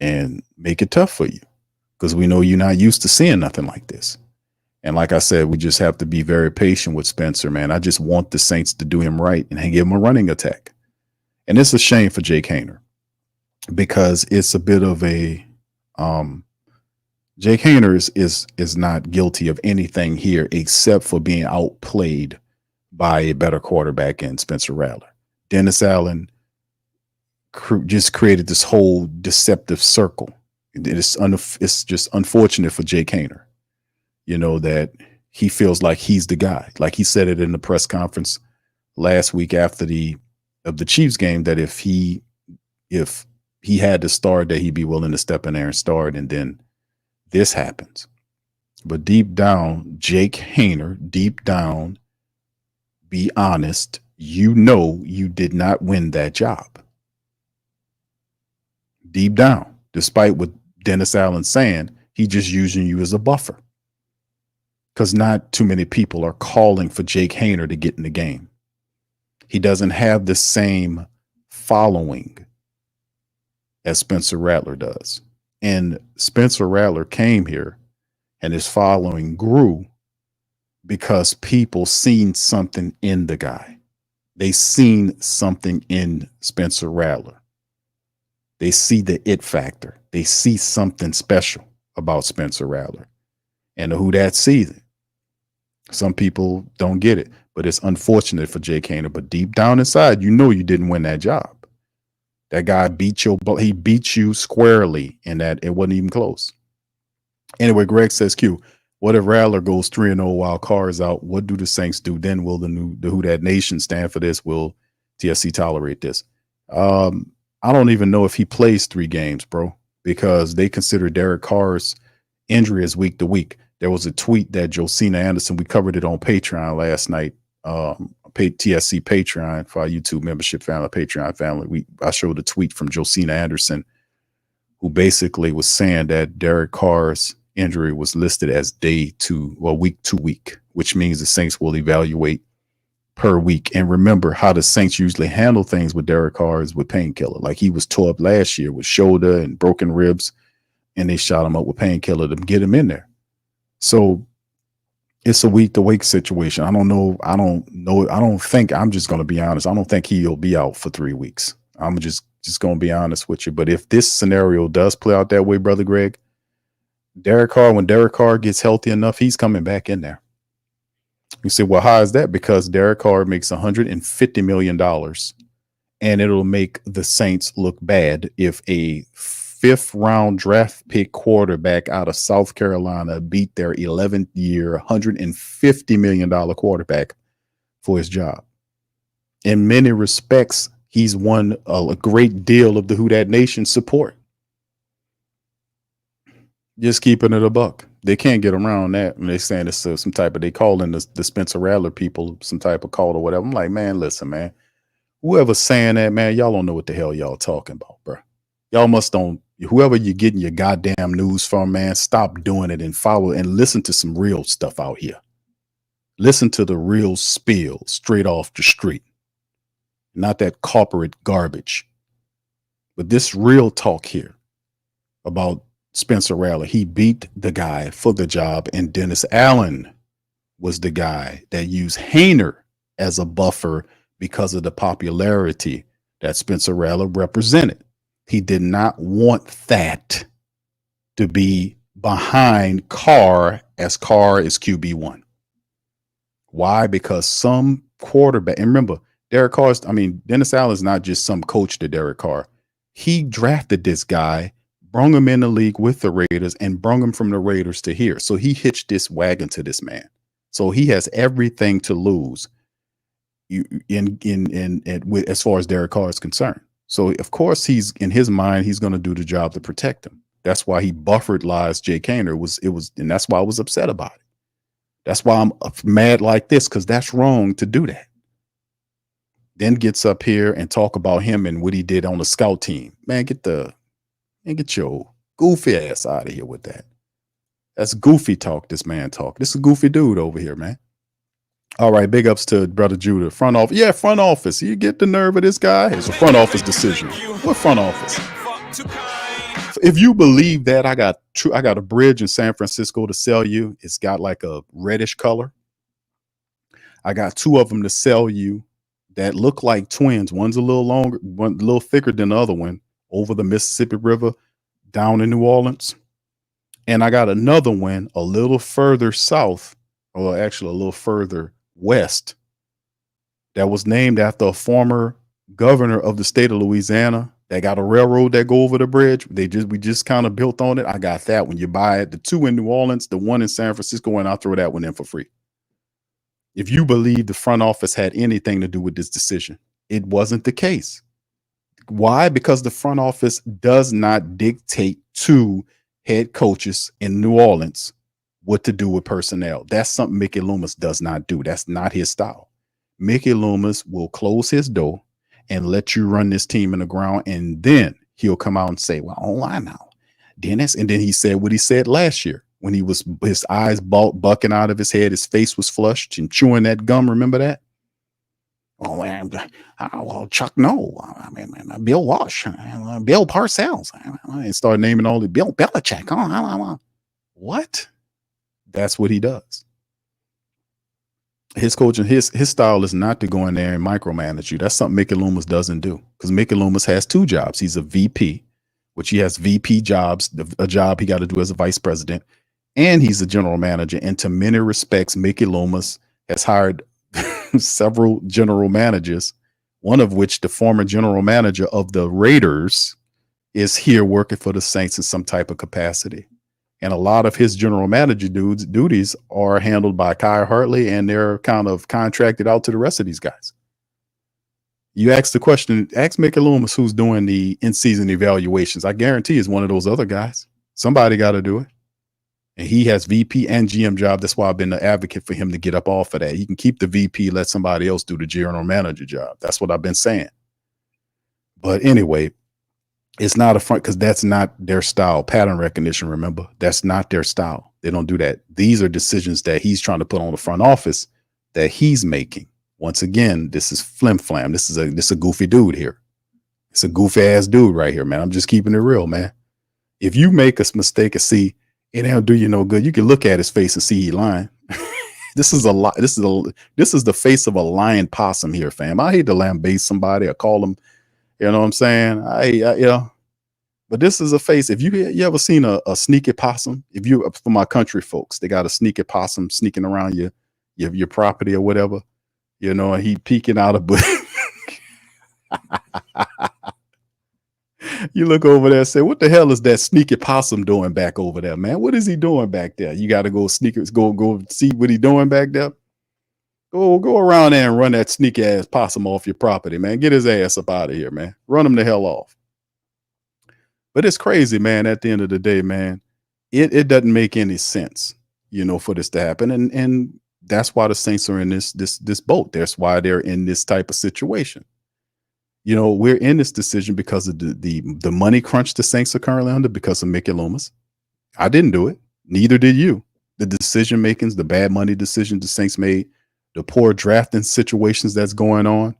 and make it tough for you because we know you're not used to seeing nothing like this. And like I said, we just have to be very patient with Spencer, man. I just want the Saints to do him right and give him a running attack. And it's a shame for Jake Haener because it's a bit of a Jake Haener is not guilty of anything here except for being outplayed by a better quarterback in Spencer Rattler. Dennis Allen just created this whole deceptive circle. It's just unfortunate for Jake Haener, that he feels like he's the guy. Like he said it in the press conference last week after the Chiefs game, that if he had to start, that he'd be willing to step in there and start, and then this happens. But deep down, Jake Haener, deep down, be honest, you did not win that job. Deep down, despite what Dennis Allen's saying, he's just using you as a buffer. Because not too many people are calling for Jake Haener to get in the game. He doesn't have the same following as Spencer Rattler does. And Spencer Rattler came here and his following grew because people seen something in the guy. They seen something in Spencer Rattler. They see the it factor. They see something special about Spencer Rattler. And who that sees it. Some people don't get it, but it's unfortunate for Jake Haener. But deep down inside, you didn't win that job. That guy he beat you squarely in that it wasn't even close. Anyway, Greg says, Q, what if Rattler goes 3-0 while Carr is out? What do the Saints do? Then will the Who Dat Nation stand for this? Will TSC tolerate this? I don't even know if he plays 3 games, bro, because they consider Derek Carr's injury as week to week. There was a tweet that Josina Anderson, we covered it on Patreon last night, TSC Patreon for our YouTube membership family, Patreon family. I showed a tweet from Josina Anderson, who basically was saying that Derek Carr's injury was listed as week to week, which means the Saints will evaluate per week. And remember how the Saints usually handle things with Derek Carr is with painkiller. Like he was tore up last year with shoulder and broken ribs, and they shot him up with painkiller to get him in there. So it's a week to week situation. I don't know. I'm just going to be honest. I don't think he'll be out for 3 weeks. I'm just going to be honest with you. But if this scenario does play out that way, Brother Greg, when Derek Carr gets healthy enough, he's coming back in there. You say, well, how is that? Because Derek Carr makes $150 million, and it'll make the Saints look bad if a 5th round draft pick quarterback out of South Carolina beat their 11th year, $150 million quarterback for his job. In many respects, he's won a great deal of the Who Dat Nation support. Just keeping it a buck. They can't get around that. And they're saying it's some type of, they call in the Spencer Rattler people some type of call or whatever. I'm like, man, listen, man, whoever's saying that, man, y'all don't know what the hell y'all talking about, bro. Y'all whoever you're getting your goddamn news from, man, stop doing it and follow and listen to some real stuff out here. Listen to the real spill straight off the street. Not that corporate garbage. But this real talk here about Spencer Rattler, he beat the guy for the job, and Dennis Allen was the guy that used Haener as a buffer because of the popularity that Spencer Rattler represented. He did not want that to be behind Carr, as Carr is QB1. Why? Because some quarterback, and remember, Dennis Allen is not just some coach to Derek Carr. He drafted this guy, brung him in the league with the Raiders, and brung him from the Raiders to here. So he hitched this wagon to this man. So he has everything to lose as far as Derek Carr is concerned. So of course he's in his mind, he's going to do the job to protect him. That's why he buffered lies Jake Haener and that's why I was upset about it. That's why I'm mad like this, because that's wrong to do that. Then gets up here and talk about him and what he did on the scout team. Man, get your goofy ass out of here with that. That's goofy talk, this man talk. This is a goofy dude over here, man. All right, big ups to Brother Judah. Front office. Yeah, front office. You get the nerve of this guy? It's a front office decision. What front office? if you believe that, I got a bridge in San Francisco to sell you. It's got like a reddish color. I got 2 of them to sell you that look like twins. One's a little longer, one a little thicker than the other one, over the Mississippi River down in New Orleans. And I got another one a little further south, or actually a little further west, that was named after a former governor of the state of Louisiana that got a railroad that go over the bridge. We just kind of built on it. I got that when you buy it. The 2 in New Orleans, the 1 in San Francisco, and I'll throw that one in for free. If you believe the front office had anything to do with this decision, it wasn't the case. Why? Because the front office does not dictate to head coaches in New Orleans what to do with personnel. That's something Mickey Loomis does not do. That's not his style. Mickey Loomis will close his door and let you run this team in the ground, and then he'll come out and say, well, oh, I know, Dennis. And then he said what he said last year when he was, his eyes bucking out of his head, his face was flushed and chewing that gum. Remember that? Oh, well, Chuck, no. I mean, Bill Walsh, Bill Parcells. And started naming all the Bill Belichick. What? That's what he does. His coaching, his style is not to go in there and micromanage you. That's something Mickey Loomis doesn't do, because Mickey Loomis has 2 jobs. He's a VP, which he has VP jobs, a job he got to do as a vice president, and he's a general manager. And to many respects, Mickey Loomis has hired several general managers, one of which the former general manager of the Raiders is here working for the Saints in some type of capacity. And a lot of his general manager duties are handled by Kai Hartley, and they're kind of contracted out to the rest of these guys. You ask the question, ask Mickey Loomis who's doing the in-season evaluations. I guarantee it's one of those other guys. Somebody got to do it. And he has VP and GM job. That's why I've been the advocate for him to get up off of that. He can keep the VP, let somebody else do the general manager job. That's what I've been saying. But anyway, it's not a front, because that's not their style. Pattern recognition, remember, that's not their style. They don't do that. These are decisions that he's trying to put on the front office that he's making. Once again, this is flim flam. This is a goofy dude here. It's a goofy ass dude right here, man. I'm just keeping it real, man. If you make a mistake and see it don't do you no good, you can look at his face and see he lying. This is the face of a lying possum here, fam. I hate to lambaste somebody or call them, you know what I'm saying? But this is a face. If you ever seen a sneaky possum, for my country folks, they got a sneaky possum sneaking around your property or whatever, you know, and he peeking out of bush. You look over there and say, what the hell is that sneaky possum doing back over there, man? What is he doing back there? You got to go go see what he's doing back there. Go around there and run that sneaky ass possum off your property, man. Get his ass up out of here, man. Run him the hell off. But it's crazy, man. At the end of the day, man, it doesn't make any sense, you know, for this to happen. And that's why the Saints are in this boat. That's why they're in this type of situation. You know, we're in this decision because of the money crunch the Saints are currently under because of Mickey Loomis. I didn't do it. Neither did you. The decision makings, the bad money decisions the Saints made, the poor drafting situations that's going on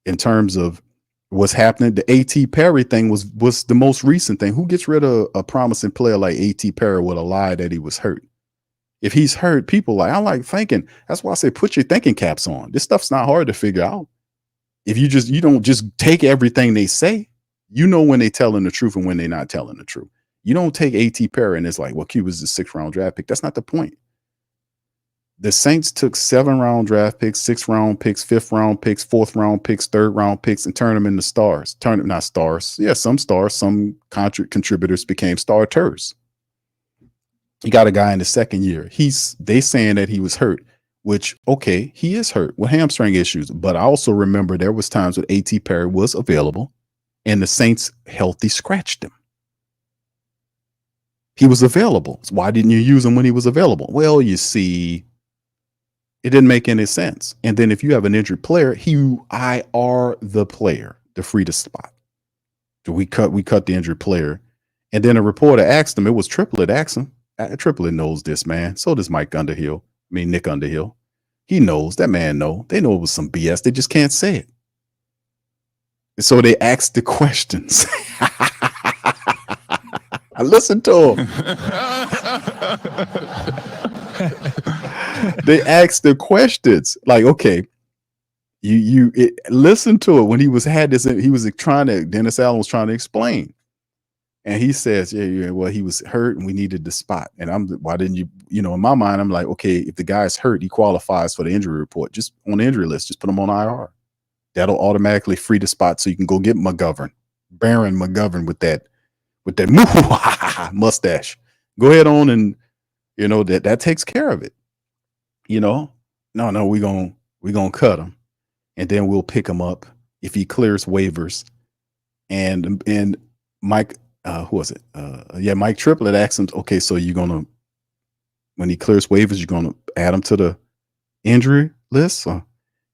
in terms of what's happening. The A.T. Perry thing was the most recent thing. Who gets rid of a promising player like A.T. Perry with a lie that he was hurt? If he's hurt, I like thinking. That's why I say put your thinking caps on. This stuff's not hard to figure out. If you don't just take everything they say, you know when they're telling the truth and when they're not telling the truth. You don't take A.T. Perry and it's like, well, Q was the 6th round draft pick. That's not the point. The Saints took 7-round draft picks, 6th-round picks, 5th-round picks, 4th-round picks, 3rd-round picks, and turned them into stars. Not stars. Yeah, some stars, some contributors became starters. You got a guy in the 2nd year. They saying that he was hurt. Which, okay, he is hurt with hamstring issues. But I also remember there was times when A.T. Perry was available and the Saints healthy scratched him. He was available. So why didn't you use him when he was available? Well, you see, it didn't make any sense. And then if you have an injured player, I are the player to free the spot. So we cut the injured player. And then a reporter asked him, it was Triplett asked him. Triplett knows this, man. So does Nick Underhill. He knows. That man know. They know it was some BS. They just can't say it. So they asked the questions. Listen to him. They asked the questions like, okay, listen to it when he was trying to, Dennis Allen was trying to explain. And he says, yeah, well, he was hurt and we needed the spot. And why didn't you, in my mind, I'm like, okay, if the guy's hurt, he qualifies for the injury report. Just on the injury list, just put him on IR. That'll automatically free the spot so you can go get Baron McGovern with that mustache. Go ahead on and, that takes care of it. No, we're going to cut him. And then we'll pick him up if he clears waivers. And Mike, who was it? Mike Triplett asked him, okay, so when he clears waivers, you're going to add him to the injury list?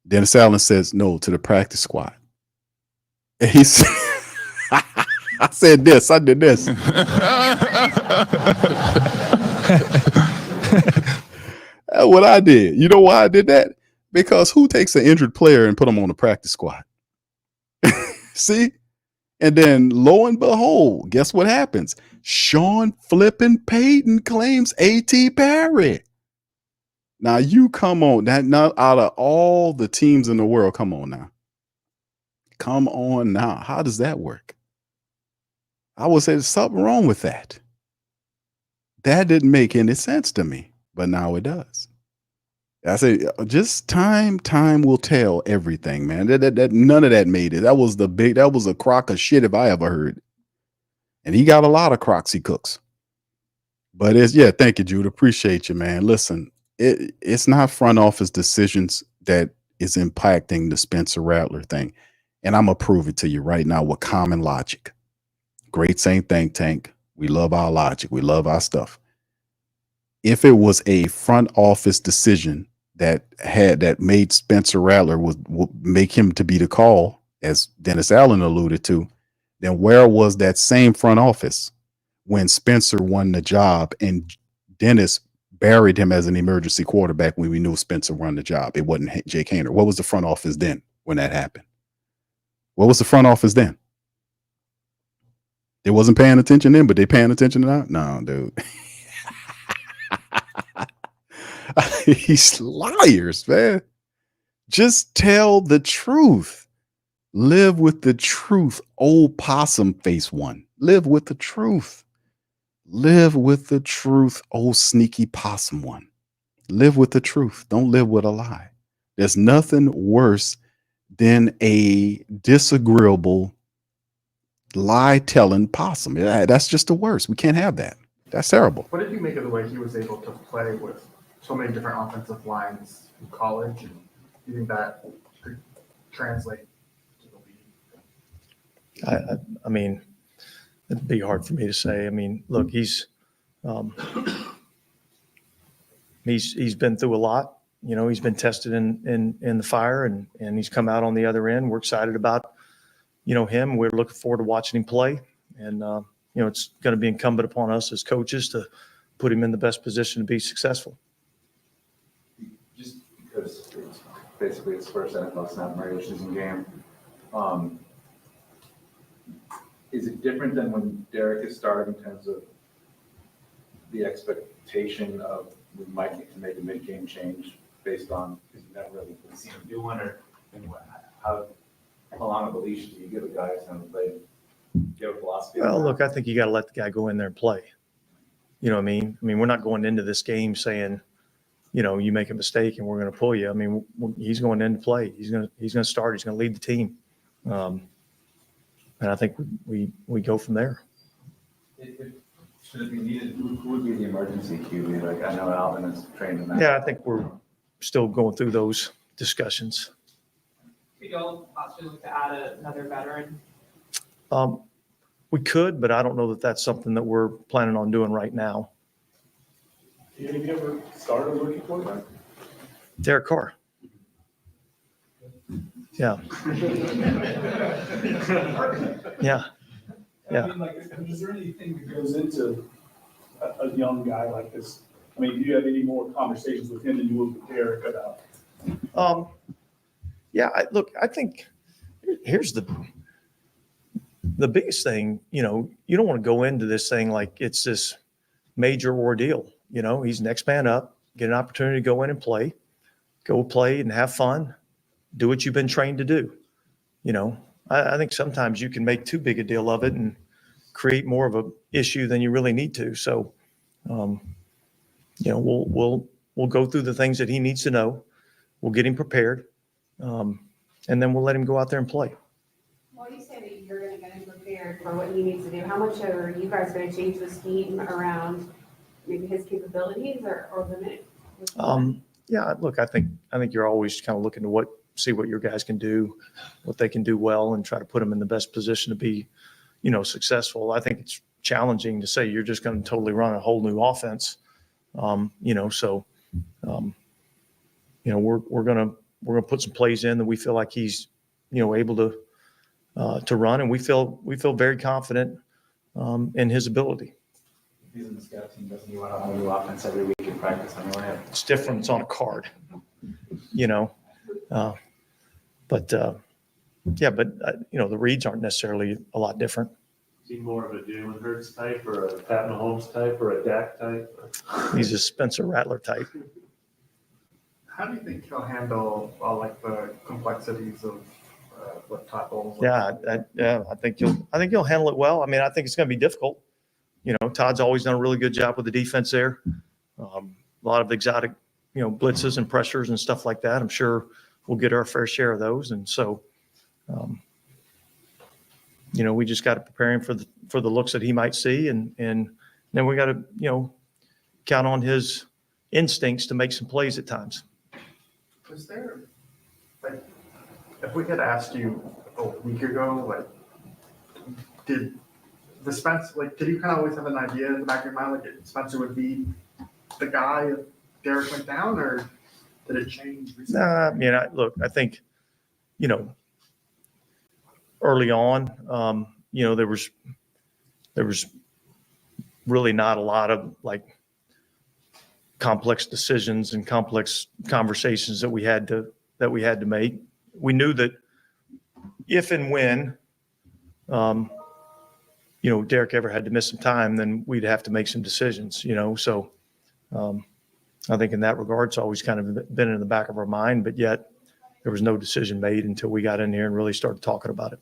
Dennis Allen says, no, to the practice squad. And he said, I said this, I did this. That's what I did. You know why I did that? Because who takes an injured player and put him on the practice squad? See? And then lo and behold, guess what happens? Sean flipping Payton claims A.T. Perry. Now you come on, not out of all the teams in the world, come on now. Come on now. How does that work? I would say there's something wrong with that. That didn't make any sense to me, but now it does. I say, just time will tell everything, man. That none of that made it. That was a crock of shit if I ever heard. And he got a lot of crocks he cooks. But thank you, Jude. Appreciate you, man. Listen, it's not front office decisions that is impacting the Spencer Rattler thing. And I'm going to prove it to you right now with common logic. Great Saint Think Tank. We love our logic. We love our stuff. If it was a front office decision that made Spencer Rattler would make him to be the call, as Dennis Allen alluded to, then where was that same front office when Spencer won the job and Dennis buried him as an emergency quarterback when we knew Spencer won the job? It wasn't Jake Haener. What was the front office then when that happened? What was the front office then? They wasn't paying attention then, but they paying attention now? No, dude. He's liars, man. Just tell the truth. Live with the truth. Old possum face one. Live with the truth. Live with the truth. Old sneaky possum one. Live with the truth. Don't live with a lie. There's nothing worse than a disagreeable lie-telling possum. That's just the worst. We can't have that. That's terrible. What did you make of the way he was able to play with so many different offensive lines in college? And do you think that could translate to the league? I mean, it'd be hard for me to say. I mean, look, he's been through a lot. He's been tested in the fire and he's come out on the other end. We're excited about, him. We're looking forward to watching him play. And, it's going to be incumbent upon us as coaches to put him in the best position to be successful. Just because it's basically his first NFL snap in a regular season game, is it different than when Derek is starting in terms of the expectation of we might need to make a mid-game change based on, because you've never really seen him do one, or how long of a leash do you give a guy who's going to play? Give a philosophy? Well, look, I think you got to let the guy go in there and play. You know what I mean? I mean, we're not going into this game saying, you make a mistake and we're going to pull you. I mean, he's going in to play. He's going to start. He's going to lead the team. And I think we go from there. Should it be needed? Who would be the emergency QB? Like, I know Alvin is trained in that. Yeah, I think we're still going through those discussions. Could y'all possibly look to add another veteran? We could, but I don't know that that's something that we're planning on doing right now. Have you ever started a rookie quarterback? Derek Carr. Yeah. Yeah. I mean, is there anything that goes into a young guy like this? I mean, do you have any more conversations with him than you would with Derek about? Yeah, I think here's the the biggest thing, you don't want to go into this thing like it's this major ordeal. He's next man up, get an opportunity to go in and play, and have fun, do what you've been trained to do. I think sometimes you can make too big a deal of it and create more of an issue than you really need to. So, we'll go through the things that he needs to know. We'll get him prepared, and then we'll let him go out there and play. Well, you say that you're going to get him prepared for what he needs to do. How much are you guys going to change the scheme around maybe his capabilities or limit? Yeah, look, I think you're always kind of looking to see what your guys can do, what they can do well, and try to put them in the best position to be, successful. I think it's challenging to say you're just going to totally run a whole new offense. We're going to put some plays in that we feel like he's, able to run, and we feel very confident in his ability. He's in the scout team, doesn't he want a whole new offense every week in practice anyway? It's different. It's on a card, the reads aren't necessarily a lot different. Is he more of a Jalen Hurts type or a Pat Mahomes type or a Dak type? He's a Spencer Rattler type. How do you think he'll handle the complexities of what tackles? Yeah, I think he'll handle it well. I mean, I think it's going to be difficult. Todd's always done a really good job with the defense there. A lot of exotic, blitzes and pressures and stuff like that. I'm sure we'll get our fair share of those. And so, we just got to prepare him for the looks that he might see. And then we got to, count on his instincts to make some plays at times. Was there, if we had asked you a week ago, did you kind of always have an idea in the back of your mind, Spencer would be the guy if Derek went down, or did it change recently? I think, early on, there was really not a lot of complex decisions and complex conversations that we had to make. We knew that if and when, Derek ever had to miss some time, then we'd have to make some decisions, So I think in that regard, it's always kind of been in the back of our mind, but yet there was no decision made until we got in here and really started talking about it.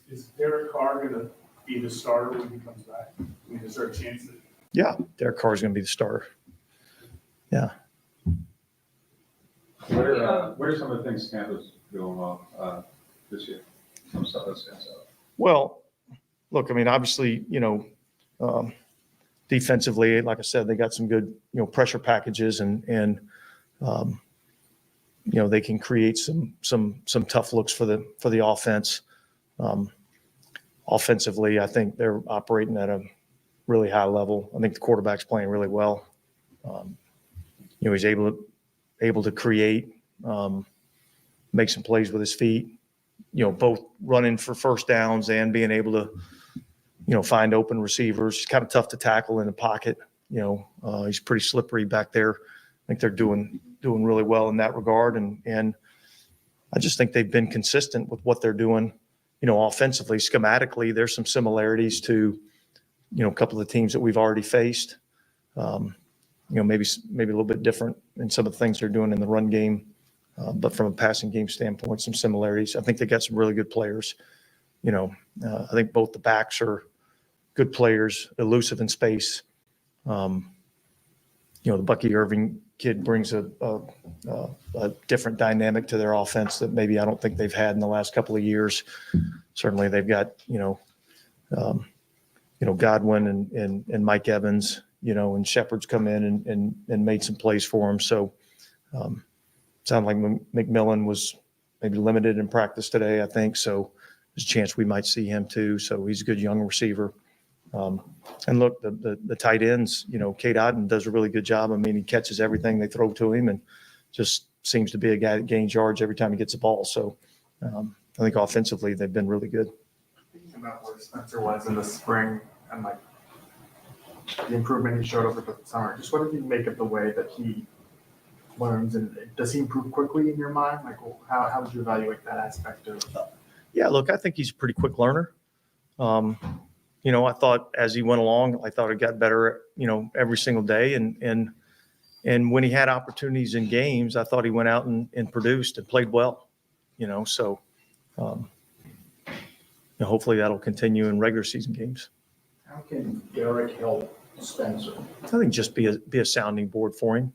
Is Derek Carr going to be the starter when he comes back? I mean, is there a chance that? Yeah, Derek Carr is going to be the starter. Yeah. What are some of the things Tampa's doing well this year? Some stuff that stands out. Well, look, I mean, obviously, defensively, like I said, they got some good, pressure packages and they can create some tough looks for the offense. Offensively, I think they're operating at a really high level. I think the quarterback's playing really well. He's able to create, make some plays with his feet, both running for first downs and being able to, find open receivers. He's kind of tough to tackle in the pocket. He's pretty slippery back there. I think they're doing really well in that regard. And I just think they've been consistent with what they're doing, offensively. Schematically, there's some similarities to, a couple of the teams that we've already faced. Maybe a little bit different in some of the things they're doing in the run game. But from a passing game standpoint, some similarities. I think they got some really good players. I think both the backs are good players, elusive in space. The Bucky Irving kid brings a different dynamic to their offense that maybe I don't think they've had in the last couple of years. Certainly they've got, Godwin and Mike Evans, and Shepard's come in and made some plays for him. So sounded like McMillan was maybe limited in practice today, I think. So there's a chance we might see him too. So he's a good young receiver. And look, the tight ends, Cade Otton does a really good job. I mean, he catches everything they throw to him and just seems to be a guy that gains yards every time he gets the ball. So I think offensively they've been really good. Thinking about where Spencer was in the spring and the improvement he showed over the summer, just what did you make of the way that he learns, and does he improve quickly in your mind? How would you evaluate that aspect of? Yeah, look, I think he's a pretty quick learner. I thought as he went along, I thought it got better, every single day. And when he had opportunities in games, I thought he went out and produced and played well, so hopefully that'll continue in regular season games. How can Derek help Spencer? I think just be a sounding board for him,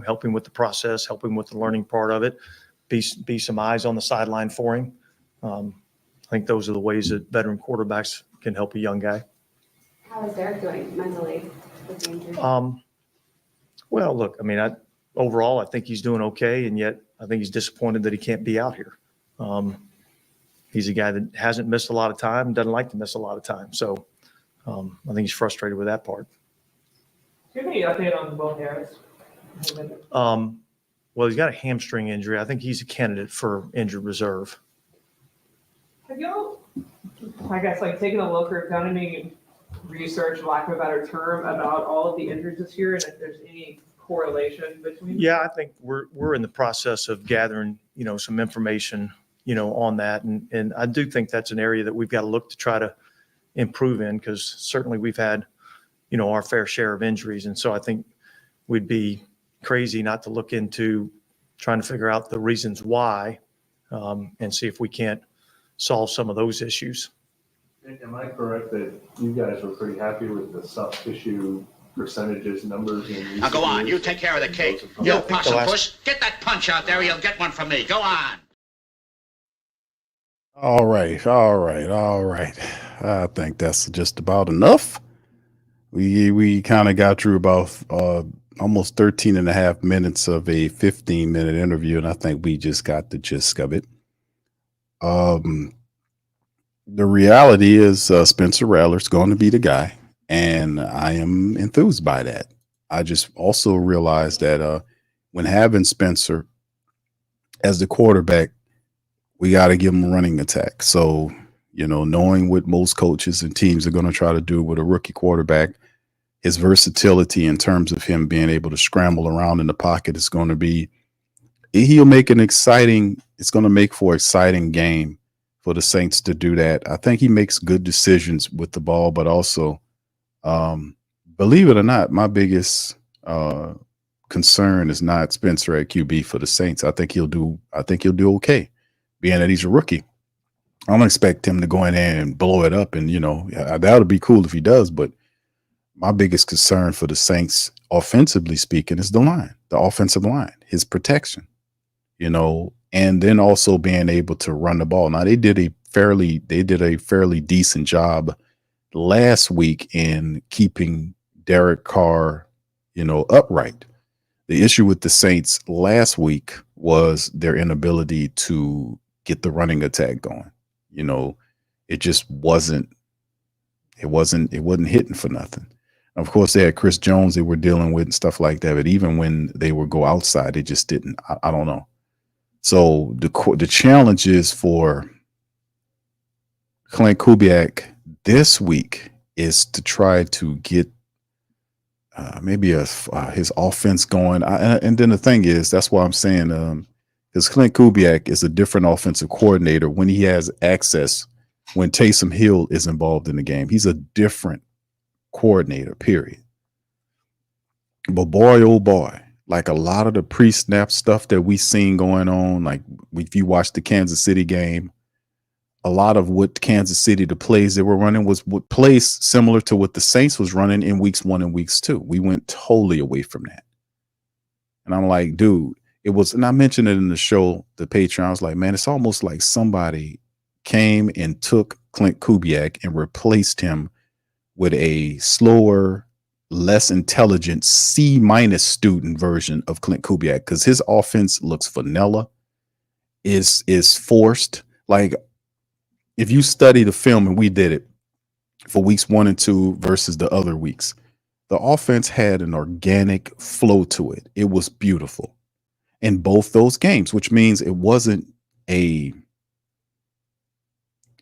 help him with the process, help him with the learning part of it, be some eyes on the sideline for him. I think those are the ways that veteran quarterbacks can help a young guy. How is Derek doing mentally with the injury? Well, look, overall, I think he's doing okay, and yet I think he's disappointed that he can't be out here. He's a guy that hasn't missed a lot of time, doesn't like to miss a lot of time. So I think he's frustrated with that part. Do you have any update on Bo Harris? Well, he's got a hamstring injury. I think he's a candidate for injured reserve. Have y'all, I guess, taken a look or done any research, lack of a better term, about all of the injuries this year and if there's any correlation between? Yeah, I think we're in the process of gathering, some information, on that. And I do think that's an area that we've got to look to try to improve in, because certainly we've had, our fair share of injuries. And so I think we'd be crazy not to look into trying to figure out the reasons why, and see if we can't solve some of those issues. Am I correct that you guys were pretty happy with the soft tissue percentages, numbers? Now go on, you take care of the cake. You possum puss, get that punch out there, you'll get one from me. Go on. All right. I think that's just about enough. We kind of got through about almost 13 and a half minutes of a 15-minute interview, and I think we just got the gist of it. The reality is Spencer Rattler is going to be the guy, and I am enthused by that. I just also realized that when having Spencer as the quarterback, we got to give him a running attack. So, knowing what most coaches and teams are going to try to do with a rookie quarterback, his versatility in terms of him being able to scramble around in the pocket is going to be, he'll make it's going to make for an exciting game for the Saints to do that. I think he makes good decisions with the ball, but also, believe it or not, my biggest concern is not Spencer at QB for the Saints. I think he'll do okay, being that he's a rookie. I don't expect him to go in there and blow it up, and that would be cool if he does. But my biggest concern for the Saints, offensively speaking, is the offensive line, his protection, and then also being able to run the ball. Now they did a fairly decent job last week in keeping Derek Carr, upright. The issue with the Saints last week was their inability to get the running attack going. It just wasn't hitting for nothing. Of course, they had Chris Jones they were dealing with and stuff like that. But even when they would go outside, it just didn't. I don't know. So the challenge is for Clint Kubiak this week is to try to get maybe his offense going. And then the thing is, that's why I'm saying because Clint Kubiak is a different offensive coordinator when he has access, when Taysom Hill is involved in the game. He's a different coordinator, period. But boy, oh boy, like a lot of the pre-snap stuff that we seen going on, like if you watch the Kansas City game, a lot of what Kansas City, the plays they were running was what plays similar to what the Saints was running in weeks 1 and weeks 2. We went totally away from that. And I'm like, dude, it was, and I mentioned it in the show, the Patreon. I was like, man, it's almost like somebody came and took Clint Kubiak and replaced him with a slower, less intelligent C- student version of Clint Kubiak, because his offense looks vanilla, is forced. Like if you study the film, and we did it for weeks 1 and 2 versus the other weeks, the offense had an organic flow to it. It was beautiful in both those games, which means it wasn't a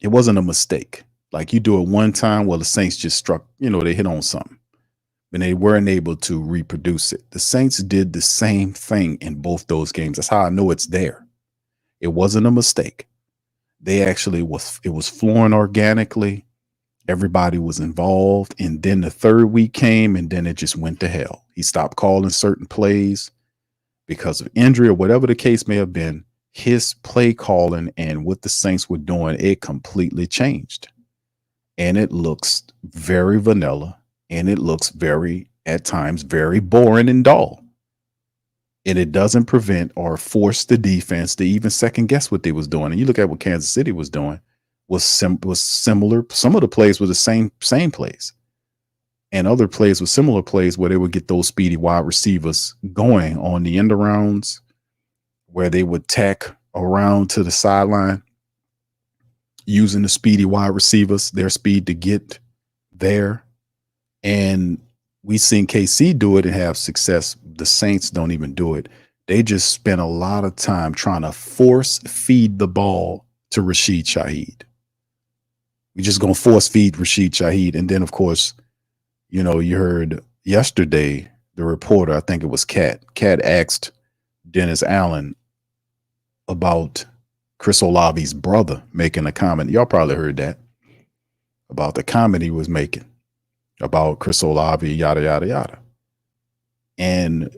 mistake. Like you do it one time, well, the Saints just struck, they hit on something and they weren't able to reproduce it. The Saints did the same thing in both those games. That's how I know it's there. It wasn't a mistake. They actually it was flowing organically. Everybody was involved. And then the third week came and then it just went to hell. He stopped calling certain plays because of injury or whatever the case may have been. His play calling and what the Saints were doing, it completely changed. And it looks very vanilla, and it looks very, at times, very boring and dull. And it doesn't prevent or force the defense to even second guess what they was doing. And you look at what Kansas City was doing was similar. Some of the plays were the same plays. And other plays were similar plays where they would get those speedy wide receivers going on the end arounds, where they would tack around to the sideline using the speedy wide receivers, their speed to get there. And we seen KC do it and have success. The Saints don't even do it. They just spend a lot of time trying to force feed the ball to Rashid Shaheed. We just going to force feed Rashid Shaheed. And then, of course, you know, you heard yesterday, the reporter, I think it was Kat asked Dennis Allen about Chris Olave's brother making a comment. Y'all probably heard that about the comment he was making about Chris Olave, yada, yada, yada. And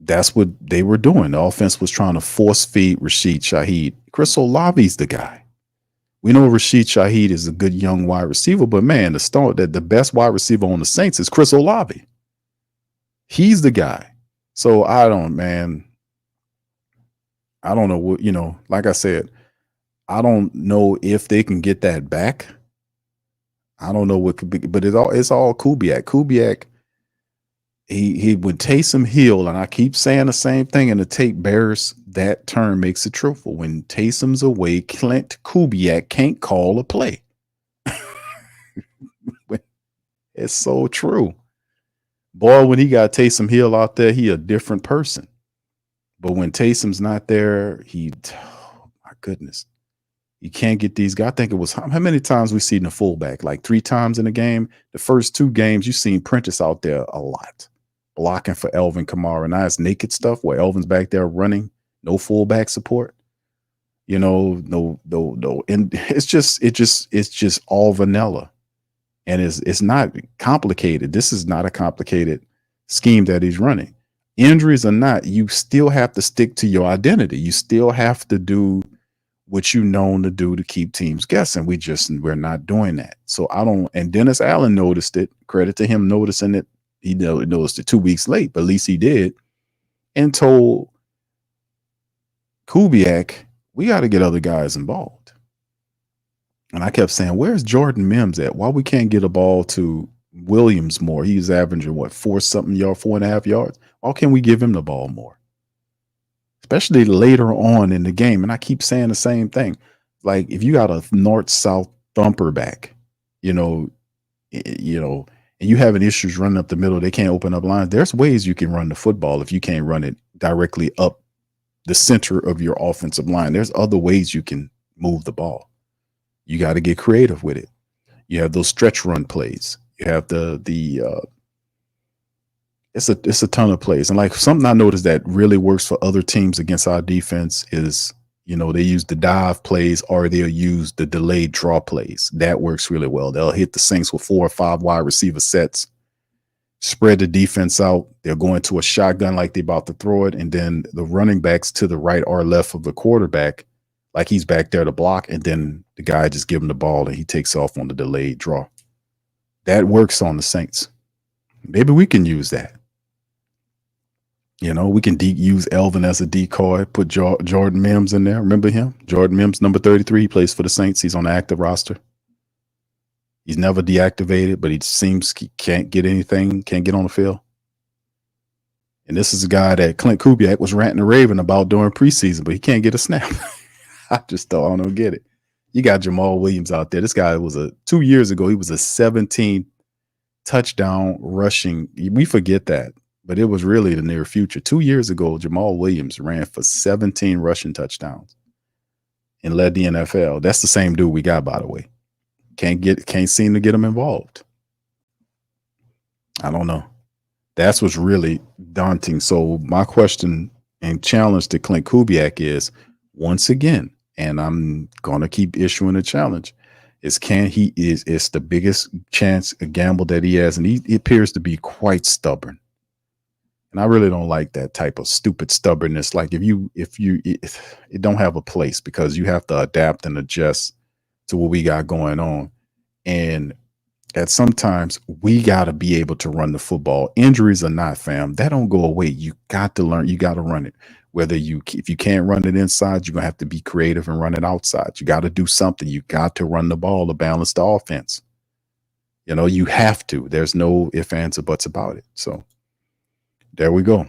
that's what they were doing. The offense was trying to force feed Rashid Shaheed. Chris Olave's the guy. We know Rashid Shaheed is a good young wide receiver, but man, the best wide receiver on the Saints is Chris Olave. He's the guy. So I don't know what, you know, like I said, I don't know if they can get that back. I don't know what could be, but it's all Kubiak. Kubiak, he would Taysom Hill, and I keep saying the same thing, and the tape bears that term, makes it truthful. When Taysom's away, Clint Kubiak can't call a play. It's so true. Boy, when he got Taysom Hill out there, he a different person. But when Taysom's not there, oh my goodness, you can't get these guys. I think it was how many times we seen the fullback? Like 3 times in a game. The first 2 games, you seen Prentice out there a lot, blocking for Elvin Kamara. Now it's naked stuff where Elvin's back there running, no fullback support. You know, no, and it's just all vanilla, and it's not complicated. This is not a complicated scheme that he's running. Injuries or not, you still have to stick to your identity. You still have to do what you're known to do to keep teams guessing. We're not doing that. So and Dennis Allen noticed it. Credit to him noticing it. He noticed it 2 weeks late, but at least he did, and told Kubiak, we got to get other guys involved. And I kept saying, where's Jordan Mims at? Why we can't get a ball to Williams more? He's averaging 4.5 yards. Why can't we give him the ball more? Especially later on in the game. And I keep saying the same thing. Like if you got a north-south thumper back, and you having issues running up the middle, they can't open up lines. There's ways you can run the football if you can't run it directly up the center of your offensive line. There's other ways you can move the ball. You got to get creative with it. You have those stretch run plays. You have it's a ton of plays. And like something I noticed that really works for other teams against our defense is, they use the dive plays or they'll use the delayed draw plays. That works really well. They'll hit the Saints with 4 or 5 wide receiver sets, spread the defense out. They'll go into a shotgun like they're about to throw it. And then the running backs to the right or left of the quarterback, like he's back there to block. And then the guy just give him the ball and he takes off on the delayed draw. That works on the Saints. Maybe we can use that. We can use Elvin as a decoy, put Jordan Mims in there. Remember him? Jordan Mims, number 33. He plays for the Saints. He's on the active roster. He's never deactivated, but he seems he can't get anything, can't get on the field. And this is a guy that Clint Kubiak was ranting and raving about during preseason, but he can't get a snap. I don't get it. You got Jamal Williams out there. This guy was 2 years ago, he was a 17 touchdown rushing. We forget that. But it was really the near future. 2 years ago, Jamal Williams ran for 17 rushing touchdowns and led the NFL. That's the same dude we got, by the way. Can't seem to get him involved. I don't know. That's what's really daunting. So my question and challenge to Clint Kubiak is, once again, and I'm going to keep issuing a challenge, It's the biggest chance, a gamble that he has, and he appears to be quite stubborn. And I really don't like that type of stupid stubbornness. Like it don't have a place, because you have to adapt and adjust to what we got going on. And at sometimes we got to be able to run the football. Injuries or not, fam, that don't go away. You got to learn. You got to run it. If you can't run it inside, you're going to have to be creative and run it outside. You got to do something. You got to run the ball to balance the offense. You know, you have to. There's no ifs, ands, or buts about it. So there we go.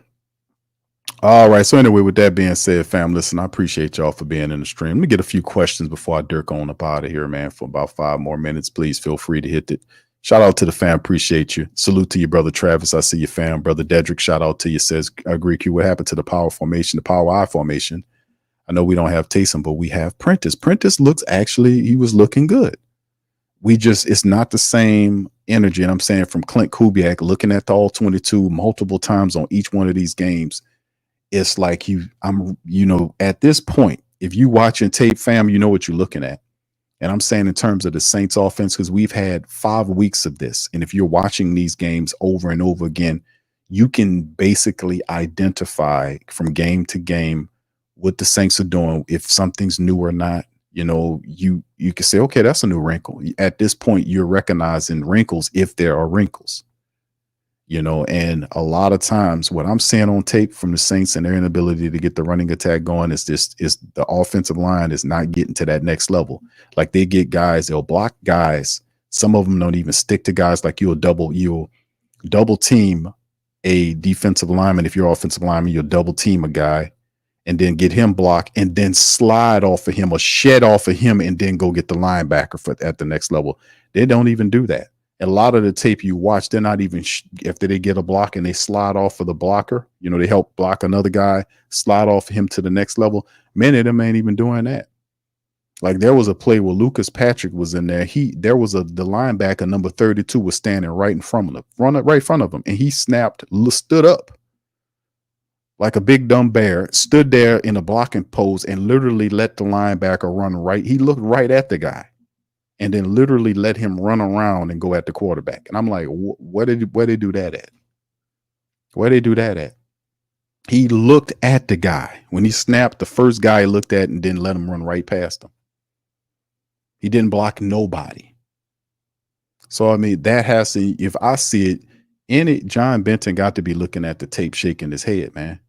All right. So anyway, with that being said, fam, listen, I appreciate y'all for being in the stream. Let me get a few questions before I dirk on up out of here, man, for about 5 more minutes. Please feel free to hit it. Shout out to the fam. Appreciate you. Salute to your brother Travis. I see you, fam. Brother Dedrick, shout out to you. Says, Greek, what happened to the power formation, the power I formation? I know we don't have Taysom, but we have Prentice. Prentice he was looking good. It's not the same energy. And I'm saying from Clint Kubiak, looking at the all 22 multiple times on each one of these games, it's like at this point, if you watching tape, fam, you know what you're looking at. And I'm saying in terms of the Saints offense, because we've had 5 weeks of this. And if you're watching these games over and over again, you can basically identify from game to game what the Saints are doing, if something's new or not. You know, you can say, okay, that's a new wrinkle. At this point, you're recognizing wrinkles if there are wrinkles. You know, and a lot of times what I'm seeing on tape from the Saints and their inability to get the running attack going is the offensive line is not getting to that next level. Like they get guys, they'll block guys. Some of them don't even stick to guys. Like you'll double team a defensive lineman. If you're offensive lineman, you'll double team a guy and then get him blocked and then slide off of him or shed off of him and then go get the linebacker at the next level. They don't even do that. A lot of the tape you watch, they're not even after they get a block and they slide off of the blocker. You know, they help block another guy, slide off him to the next level. Many of them ain't even doing that. Like there was a play where Lucas Patrick was in there. The linebacker number 32 was standing right in front of him, and he stood up like a big dumb bear, stood there in a blocking pose and literally let the linebacker run right. He looked right at the guy. And then literally let him run around and go at the quarterback. And I'm like, where they do that at? Where they do that at? He looked at the guy. When he snapped, the first guy he looked at and didn't let him run right past him. He didn't block nobody. So, I mean, that has to, if I see it, John Benton got to be looking at the tape, shaking his head, man.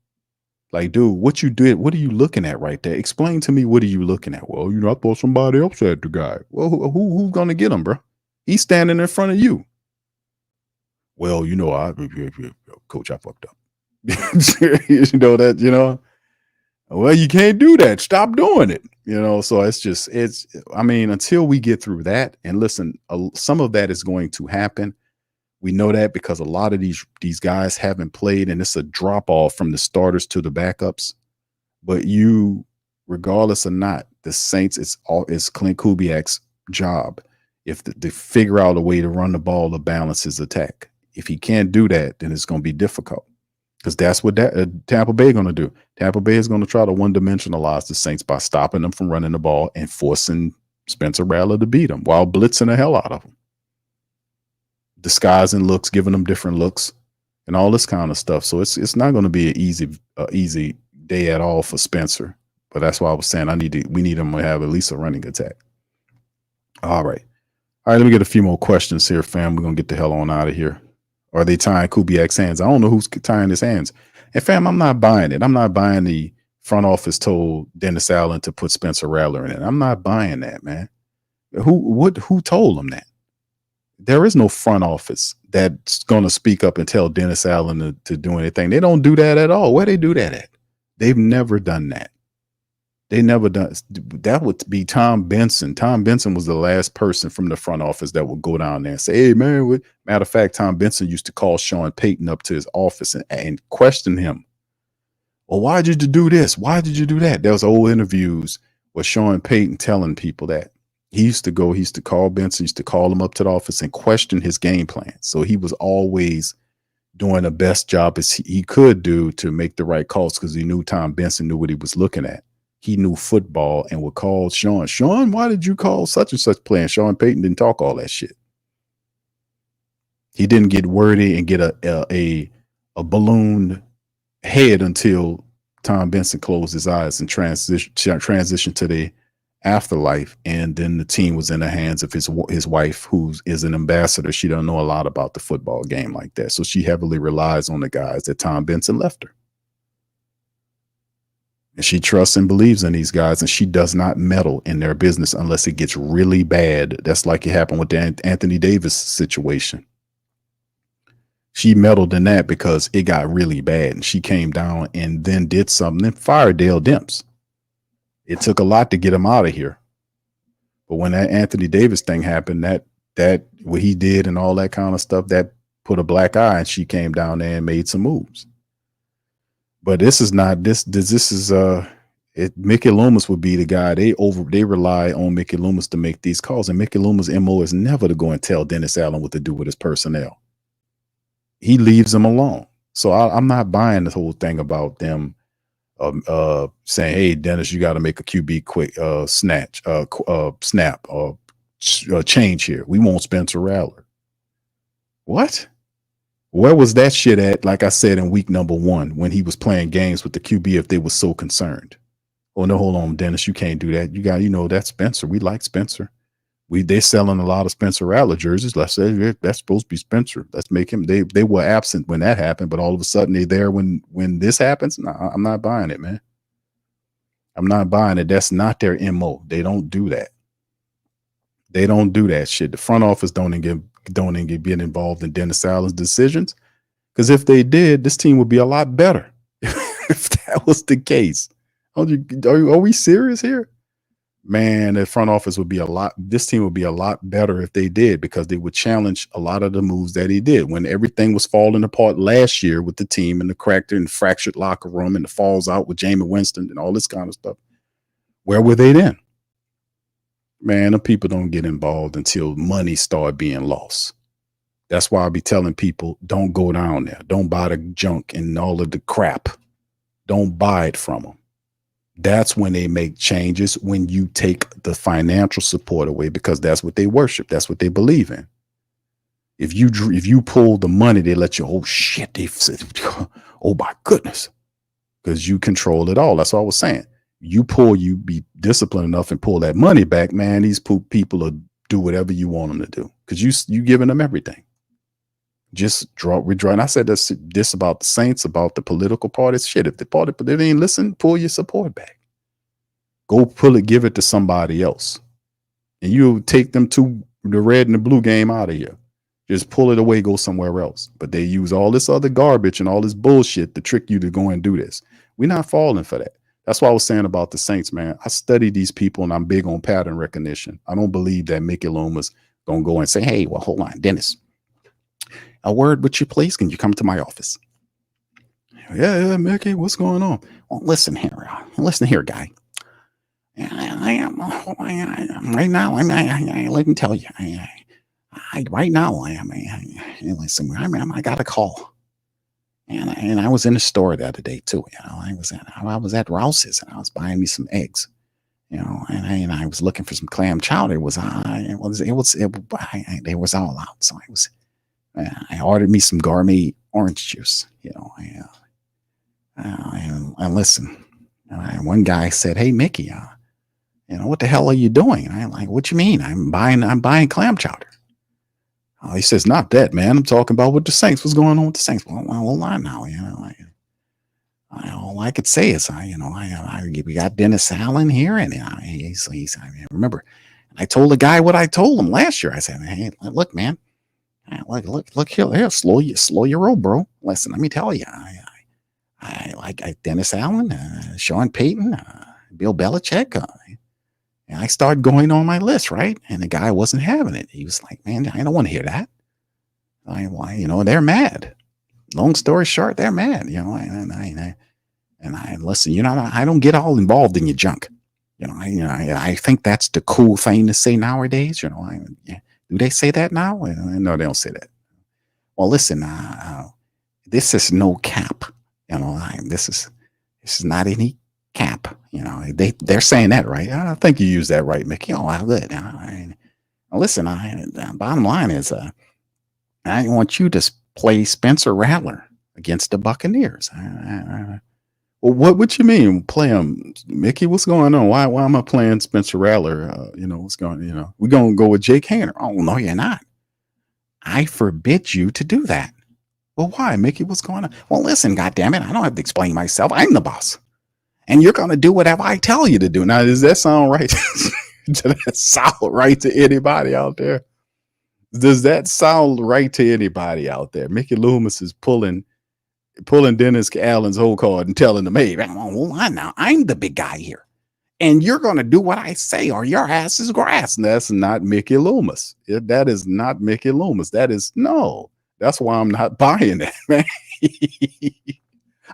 Like, dude, what you did, what are you looking at right there? Explain to me, what are you looking at? Well, I thought somebody else had the guy. Well, who's going to get him, bro? He's standing in front of you. Well, coach, I fucked up. Well, you can't do that. Stop doing it. So until we get through that, and listen, some of that is going to happen. We know that because a lot of these guys haven't played, and it's a drop off from the starters to the backups. But regardless or not, the Saints, it's Clint Kubiak's job to figure out a way to run the ball to balance his attack. If he can't do that, then it's going to be difficult, because that's what Tampa Bay going to do. Tampa Bay is going to try to one-dimensionalize the Saints by stopping them from running the ball and forcing Spencer Rattler to beat them while blitzing the hell out of them. Disguising looks, giving them different looks, and all this kind of stuff. So it's not going to be an easy day at all for Spencer. But that's why I was saying we need him to have at least a running attack. All right. Let me get a few more questions here, fam. We're gonna get the hell on out of here. Are they tying Kubiak's hands? I don't know who's tying his hands. And fam, I'm not buying it. I'm not buying the front office told Dennis Allen to put Spencer Rattler in it. I'm not buying that, man. Who told him that? There is no front office that's going to speak up and tell Dennis Allen to do anything. They don't do that at all. Where they do that at? They've never done that. They never done. That would be Tom Benson. Tom Benson was the last person from the front office that would go down there and say, hey, man, matter of fact, Tom Benson used to call Sean Payton up to his office and question him. Well, why did you do this? Why did you do that? There was old interviews with Sean Payton telling people that. He used to call Benson, used to call him up to the office and question his game plan. So he was always doing the best job as he could do to make the right calls, because he knew Tom Benson knew what he was looking at. he knew football and would call Sean, why did you call such and such play? And Sean Payton didn't talk all that shit. He didn't get wordy and get a ballooned head until Tom Benson closed his eyes and transitioned to the afterlife. And then the team was in the hands of his wife, who is an ambassador. She don't know a lot about the football game like that. So she heavily relies on the guys that Tom Benson left her. And she trusts and believes in these guys, and she does not meddle in their business unless it gets really bad. That's like it happened with the Anthony Davis situation. She meddled in that because it got really bad, and she came down and then did something and fired Dale Demps. It took a lot to get him out of here. But when that Anthony Davis thing happened, that what he did and all that kind of stuff, that put a black eye, and she came down there and made some moves. But this is not this is Mickey Loomis would be the guy. They rely on Mickey Loomis to make these calls, and Mickey Loomis' MO is never to go and tell Dennis Allen what to do with his personnel. He leaves them alone. So I'm not buying this whole thing about them saying, "Hey, Dennis, you got to make a QB quick snap or change here. We want Spencer Rattler." What? Where was that shit at, like I said, in week number 1 when he was playing games with the QB if they were so concerned? Oh, no, hold on, Dennis, you can't do that. That's Spencer. We like Spencer. They're selling a lot of Spencer Rattler jerseys. Let's say that's supposed to be Spencer. Let's make him. They were absent when that happened, but all of a sudden they're there when this happens. Nah, I'm not buying it, man. I'm not buying it. That's not their MO. They don't do that. They don't do that shit. The front office don't even get involved in Dennis Allen's decisions, because if they did, this team would be a lot better. If that was the case, are we serious here? Man, the front office would be this team would be a lot better if they did, because they would challenge a lot of the moves that he did when everything was falling apart last year with the team and the cracked and fractured locker room and the falls out with Jameis Winston and all this kind of stuff. Where were they then? Man, the people don't get involved until money start being lost. That's why I be telling people, don't go down there. Don't buy the junk and all of the crap. Don't buy it from them. That's when they make changes, when you take the financial support away, because that's what they worship. That's what they believe in. If you pull the money, they let you, oh shit, they said, oh my goodness, because you control it all. That's what I was saying. You be disciplined enough and pull that money back, man, these people will do whatever you want them to do, because you giving them everything. Just withdraw. And I said this about the Saints, about the political parties. Shit, if they ain't listen, pull your support back. Go give it to somebody else. And you take them to the red and the blue game out of here. Just pull it away, go somewhere else. But they use all this other garbage and all this bullshit to trick you to go and do this. We're not falling for that. That's what I was saying about the Saints, man. I study these people and I'm big on pattern recognition. I don't believe that Mickey Loomis gonna go and say, hey, well, hold on, Dennis, a word with you, please. Can you come to my office? Yeah, Mickey, what's going on? Well, listen here, guy. Right now, let me tell you, I got a call. And I was in the store the other day too. I was at Rouse's and I was buying me some eggs, and I was looking for some clam chowder. They was all out. So I ordered me some gourmet orange juice, and listen, one guy said, hey, Mickey, what the hell are you doing? And I'm like, what you mean? I'm buying clam chowder. He says, not that, man. I'm talking about with the Saints. What's going on with the Saints? Well, hold on now. All I could say is, we got Dennis Allen here, and remember, I told the guy what I told him last year. I said, hey, look, man, look here, slow your roll, bro. Listen, let me tell you, I like Dennis Allen, Sean Payton, Bill Belichick. And I started going on my list, right? And the guy wasn't having it. He was like, man, I don't want to hear that. They're mad. Long story short, they're mad, and I listen, I don't get all involved in your junk. I think that's the cool thing to say nowadays. Do they say that now? No, they don't say that. Well, listen, this is no cap. This is not any cap. They're saying that, right? I think you used that right, Mickey. Oh, good. Listen, bottom line is, I want you to play Spencer Rattler against the Buccaneers. Well, what you mean play him, Mickey? What's going on? Why am I playing Spencer Rattler? What's going? We're gonna go with Jake Haener. Oh no, you're not. I forbid you to do that. Well, why, Mickey? What's going on? Well, listen, goddammit, I don't have to explain myself. I'm the boss, and you're gonna do whatever I tell you to do. Now, does that sound right? Does that sound right to anybody out there? Does that sound right to anybody out there? Mickey Loomis is pulling Dennis Allen's whole card and telling him, hey, hold on now, I'm the big guy here. And you're going to do what I say or your ass is grass. And that's not Mickey Loomis. That is not Mickey Loomis. That's why I'm not buying that, man.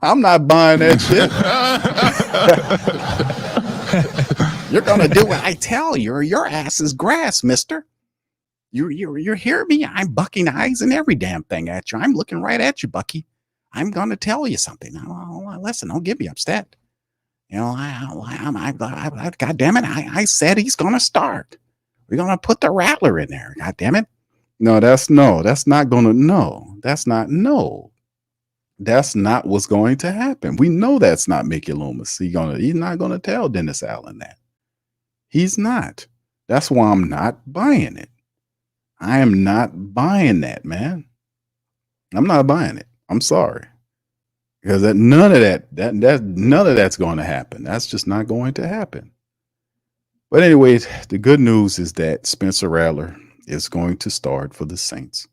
I'm not buying that shit. You're going to do what I tell you or your ass is grass, mister. You hear me? I'm bucking eyes and every damn thing at you. I'm looking right at you, Bucky. I'm going to tell you something. Now, listen, don't get me upset. God damn it. I said he's going to start. We're going to put the Rattler in there. God damn it. That's not what's going to happen. We know that's not Mickey Loomis. He's not going to tell Dennis Allen that. He's not. That's why I'm not buying it. I am not buying that, man. I'm not buying it. I'm sorry. Because none of that's going to happen. That's just not going to happen. But anyways, the good news is that Spencer Rattler is going to start for the Saints.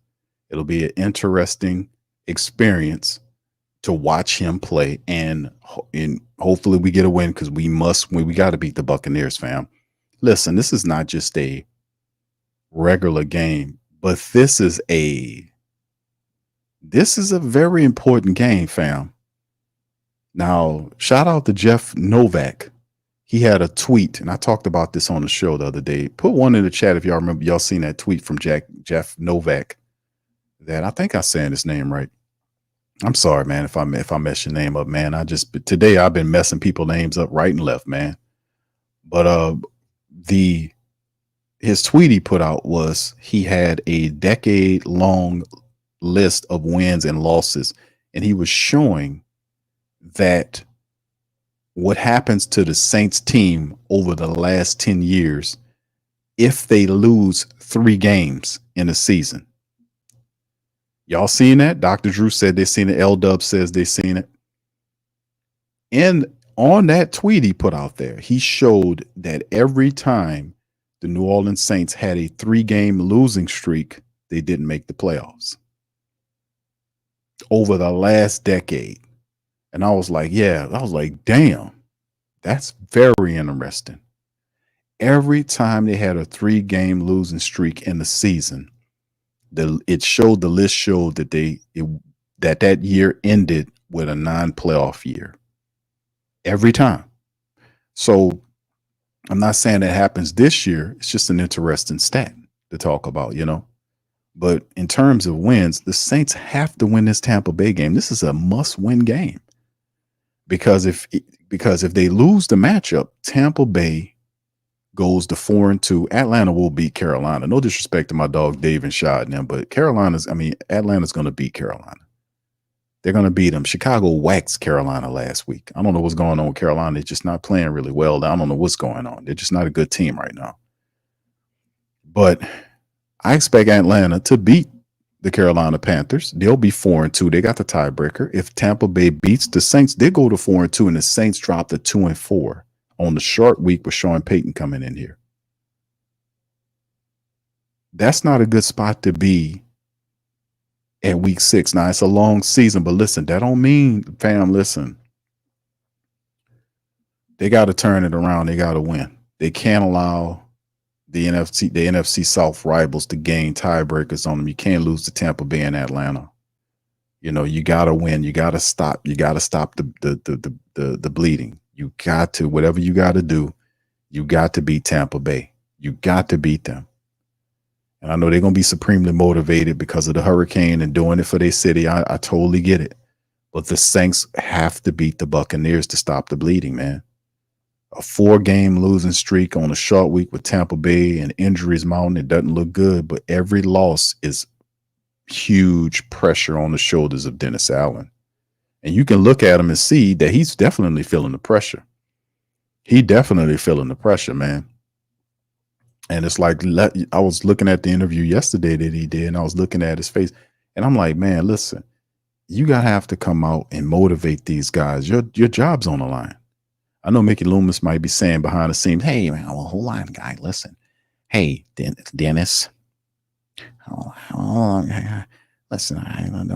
It'll be an interesting experience to watch him play, and hopefully we get a win because we got to beat the Buccaneers, fam. Listen, this is not just a regular game, but this is a very important game, fam. Now, shout out to Jeff Novak. He had a tweet, and I talked about this on the show the other day. Put one in the chat if y'all remember. Y'all seen that tweet from Jeff Novak. That I think I'm saying his name right. I'm sorry, man, if I mess your name up, man. Today I've been messing people's names up right and left, man. But his tweet he put out was he had a decade-long list of wins and losses, and he was showing that what happens to the Saints team over the last 10 years if they lose 3 games in a season. Y'all seen that? Dr. Drew said they seen it. L-Dub says they seen it. And on that tweet he put out there, he showed that every time the New Orleans Saints had a 3-game losing streak, they didn't make the playoffs over the last decade. And I was like, damn, that's very interesting. Every time they had a 3-game losing streak in the season, the list showed that that year ended with a non-playoff year. Every time. So I'm not saying that happens this year. It's just an interesting stat to talk about, But in terms of wins, the Saints have to win this Tampa Bay game. This is a must-win game. Because if they lose the matchup, Tampa Bay goes to 4-2. Atlanta will beat Carolina. No disrespect to my dog Dave and Shad and them, but Atlanta's going to beat Carolina. They're going to beat them. Chicago waxed Carolina last week. I don't know what's going on with Carolina. They're just not playing really well. I don't know what's going on. They're just not a good team right now. But I expect Atlanta to beat the Carolina Panthers. They'll be 4-2. They got the tiebreaker. If Tampa Bay beats the Saints, they go to 4-2, and the Saints drop to 2-4 on the short week with Sean Payton coming in here. That's not a good spot to be at week 6. Now, it's a long season, but listen, that don't mean, fam, listen. They got to turn it around. They got to win. They can't allow the NFC South rivals to gain tiebreakers on them. You can't lose to Tampa Bay and Atlanta. You got to win. You got to stop. You got to stop the bleeding. You got to, whatever you got to do, you got to beat Tampa Bay. You got to beat them. And I know they're going to be supremely motivated because of the hurricane and doing it for their city. I totally get it. But the Saints have to beat the Buccaneers to stop the bleeding, man. a 4-game losing streak on a short week with Tampa Bay and injuries mounting. It doesn't look good, but every loss is huge pressure on the shoulders of Dennis Allen. And you can look at him and see that he's definitely feeling the pressure. He definitely feeling the pressure, man. And it's like, I was looking at the interview yesterday that he did, and I was looking at his face, and I'm like, man, listen, you got to have to come out and motivate these guys. Your job's on the line. I know Mickey Loomis might be saying behind the scenes, hey, man, well, hold on, guy, listen. Hey, Dennis. Listen,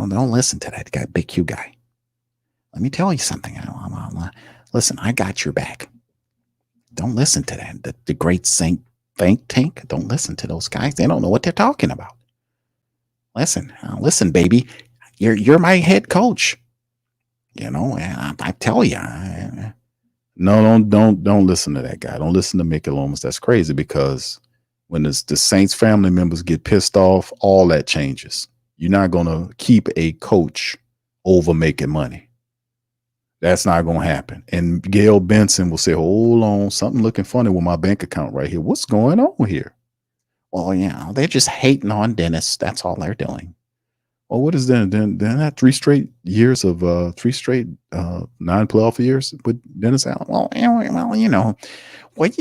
don't listen to that guy, Big Q guy. Let me tell you something. Listen, I got your back. Don't listen to that. The great think tank. Don't listen to those guys. They don't know what they're talking about. Listen, baby. You're my head coach. You know, I tell you. No, don't listen to that guy. Don't listen to Mickey Loomis. That's crazy, because when the Saints family members get pissed off, all that changes. You're not going to keep a coach over making money. That's not going to happen. And Gail Benson will say, hold on, something looking funny with my bank account right here. What's going on here? Well, they're just hating on Dennis. That's all they're doing. Well, what is that? Then that 3 straight years of 9 playoff years with Dennis Allen. Well,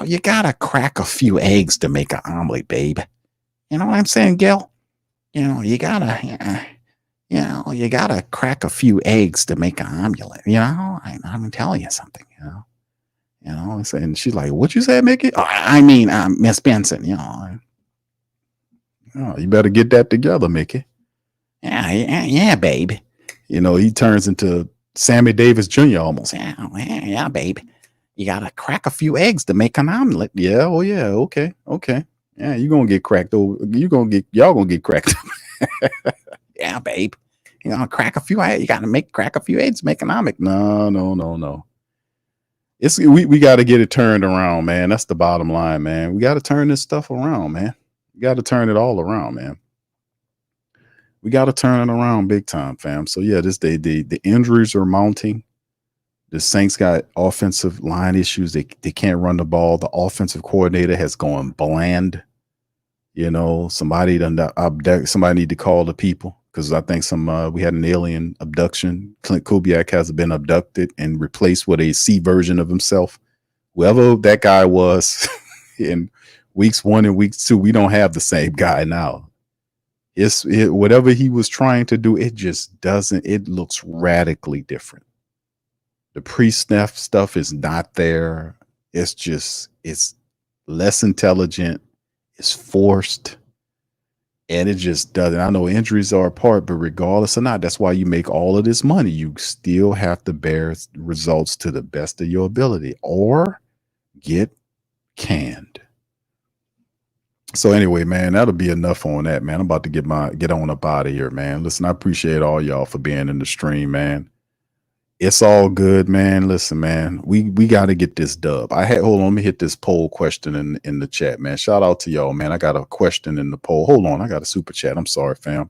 you gotta crack a few eggs to make an omelet, babe. You know what I'm saying, Gail? You gotta crack a few eggs to make an omelet. I'm telling you something. And she's like, "What you said, Mickey?" Oh, I mean, Miss Benson. Oh, you better get that together, Mickey. Yeah, babe. He turns into Sammy Davis Jr. almost. Yeah, babe. You gotta crack a few eggs to make an omelet. Yeah, oh yeah, okay. Yeah, you're gonna get cracked over. Y'all gonna get cracked. Yeah, babe. You gotta crack a few eggs. You gotta crack a few eggs to make an omelet. No. We gotta get it turned around, man. That's the bottom line, man. We gotta turn this stuff around, man. We got to turn it all around, man. We got to turn it around big time, fam. So yeah, the injuries are mounting. The Saints got offensive line issues. They can't run the ball. The offensive coordinator has gone bland. Somebody need to call the people, because I think we had an alien abduction. Clint Kubiak has been abducted and replaced with a C version of himself. Whoever that guy was in weeks 1 and week 2, we don't have the same guy now. Whatever he was trying to do, it just doesn't. It looks radically different. The pre-snap stuff is not there. It's less intelligent. It's forced. And it just doesn't. I know injuries are a part, but regardless or not, that's why you make all of this money. You still have to bear results to the best of your ability or get canned. So anyway, man, that'll be enough on that, man. I'm about to get on up out of here, man. Listen, I appreciate all y'all for being in the stream, man. It's all good, man. Listen, man, we got to get this dub. Hold on, let me hit this poll question in the chat, man. Shout out to y'all, man. I got a question in the poll. Hold on, I got a super chat. I'm sorry, fam.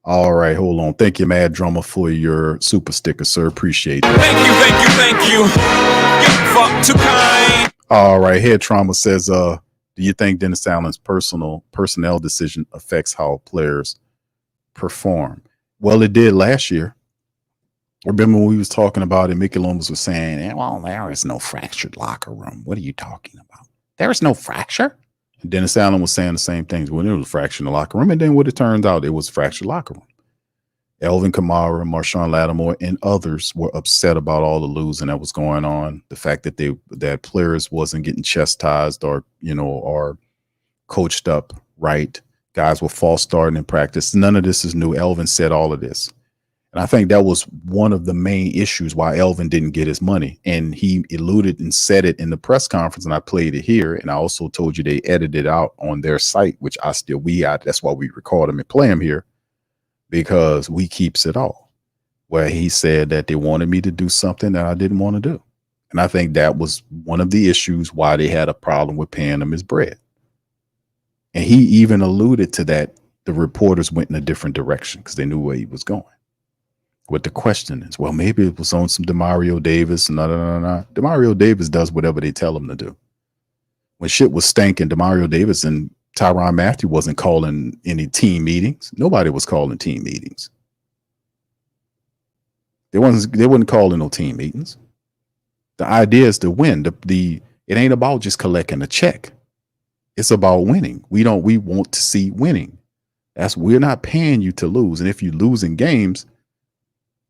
All right, hold on. Thank you, Mad Drummer, for your super sticker, sir. Appreciate it. Thank you. You're fuck too kind. All right, Head Trauma says, do you think Dennis Allen's personnel decision affects how players perform? Well, it did last year. Remember when we was talking about it, Mickey Loomis was saying, well, there is no fractured locker room. What are you talking about? There is no fracture? And Dennis Allen was saying the same things. When it was a fracture in the locker room, and then what it turns out, it was a fractured locker room. Alvin Kamara, Marshawn Lattimore, and others were upset about all the losing that was going on. The fact that players wasn't getting chastised or coached up right. Guys were false starting in practice. None of this is new. Alvin said all of this. And I think that was one of the main issues why Alvin didn't get his money. And he alluded and said it in the press conference, and I played it here. And I also told you they edited out on their site, which that's why we record them and play them here, because we keeps it all. Where he said that they wanted me to do something that I didn't want to do. And I think that was one of the issues why they had a problem with paying him his bread. And he even alluded to that the reporters went in a different direction because they knew where he was going. What the question is, well, maybe it was on some Demario Davis. No. Demario Davis does whatever they tell him to do. When shit was stinking, Demario Davis and Tyrann Mathieu wasn't calling any team meetings. Nobody was calling team meetings. They wasn't calling no team meetings. The idea is to win. It ain't about just collecting a check. It's about winning. We want to see winning. We're not paying you to lose. And if you lose in games,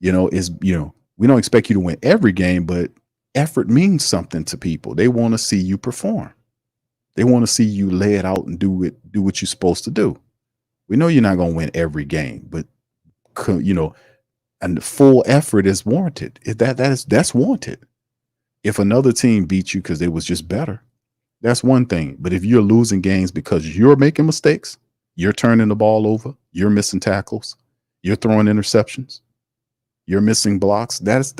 we don't expect you to win every game, but effort means something to people. They want to see you perform. They want to see you lay it out and do what you're supposed to do. We know you're not going to win every game, but and the full effort is warranted. That's wanted. If another team beats you because they was just better, that's one thing. But if you're losing games because you're making mistakes, you're turning the ball over, you're missing tackles, you're throwing interceptions, you're missing blocks, that's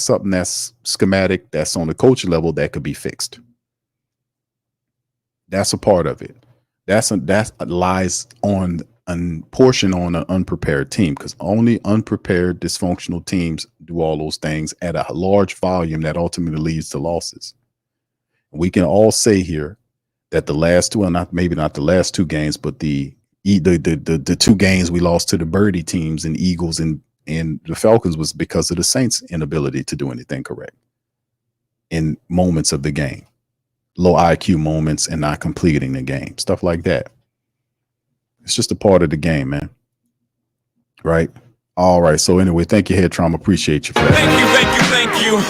something that's schematic, that's on the coach level that could be fixed. That's a part of it. That lies on a portion on an unprepared team, because only unprepared, dysfunctional teams do all those things at a large volume that ultimately leads to losses. We can all say here that the last two, maybe not the last two games, but the two games we lost to the birdie teams and Eagles and the Falcons was because of the Saints' inability to do anything correct in moments of the game, low IQ moments and not completing the game, stuff like that. It's just a part of the game, man. Right? All right. So anyway, thank you, Head Trauma. Appreciate you for that. Thank you.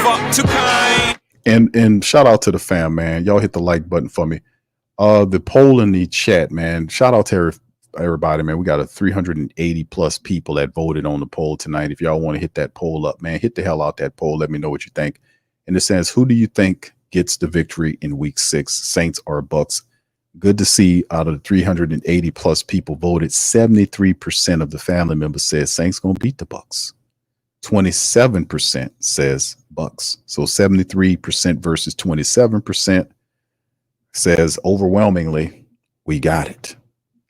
Fuck too kind. And shout out to the fam, man. Y'all hit the like button for me. The poll in the chat, man. Shout out to everybody, man. We got 380 plus people that voted on the poll tonight. If y'all want to hit that poll up, man, hit the hell out that poll. Let me know what you think. In the sense, who do you think gets the victory in week 6, Saints or Bucs? Good to see out of the 380 plus people voted, 73% of the family members says Saints gonna beat the Bucs. 27% says Bucs. So 73% versus 27% says overwhelmingly we got it.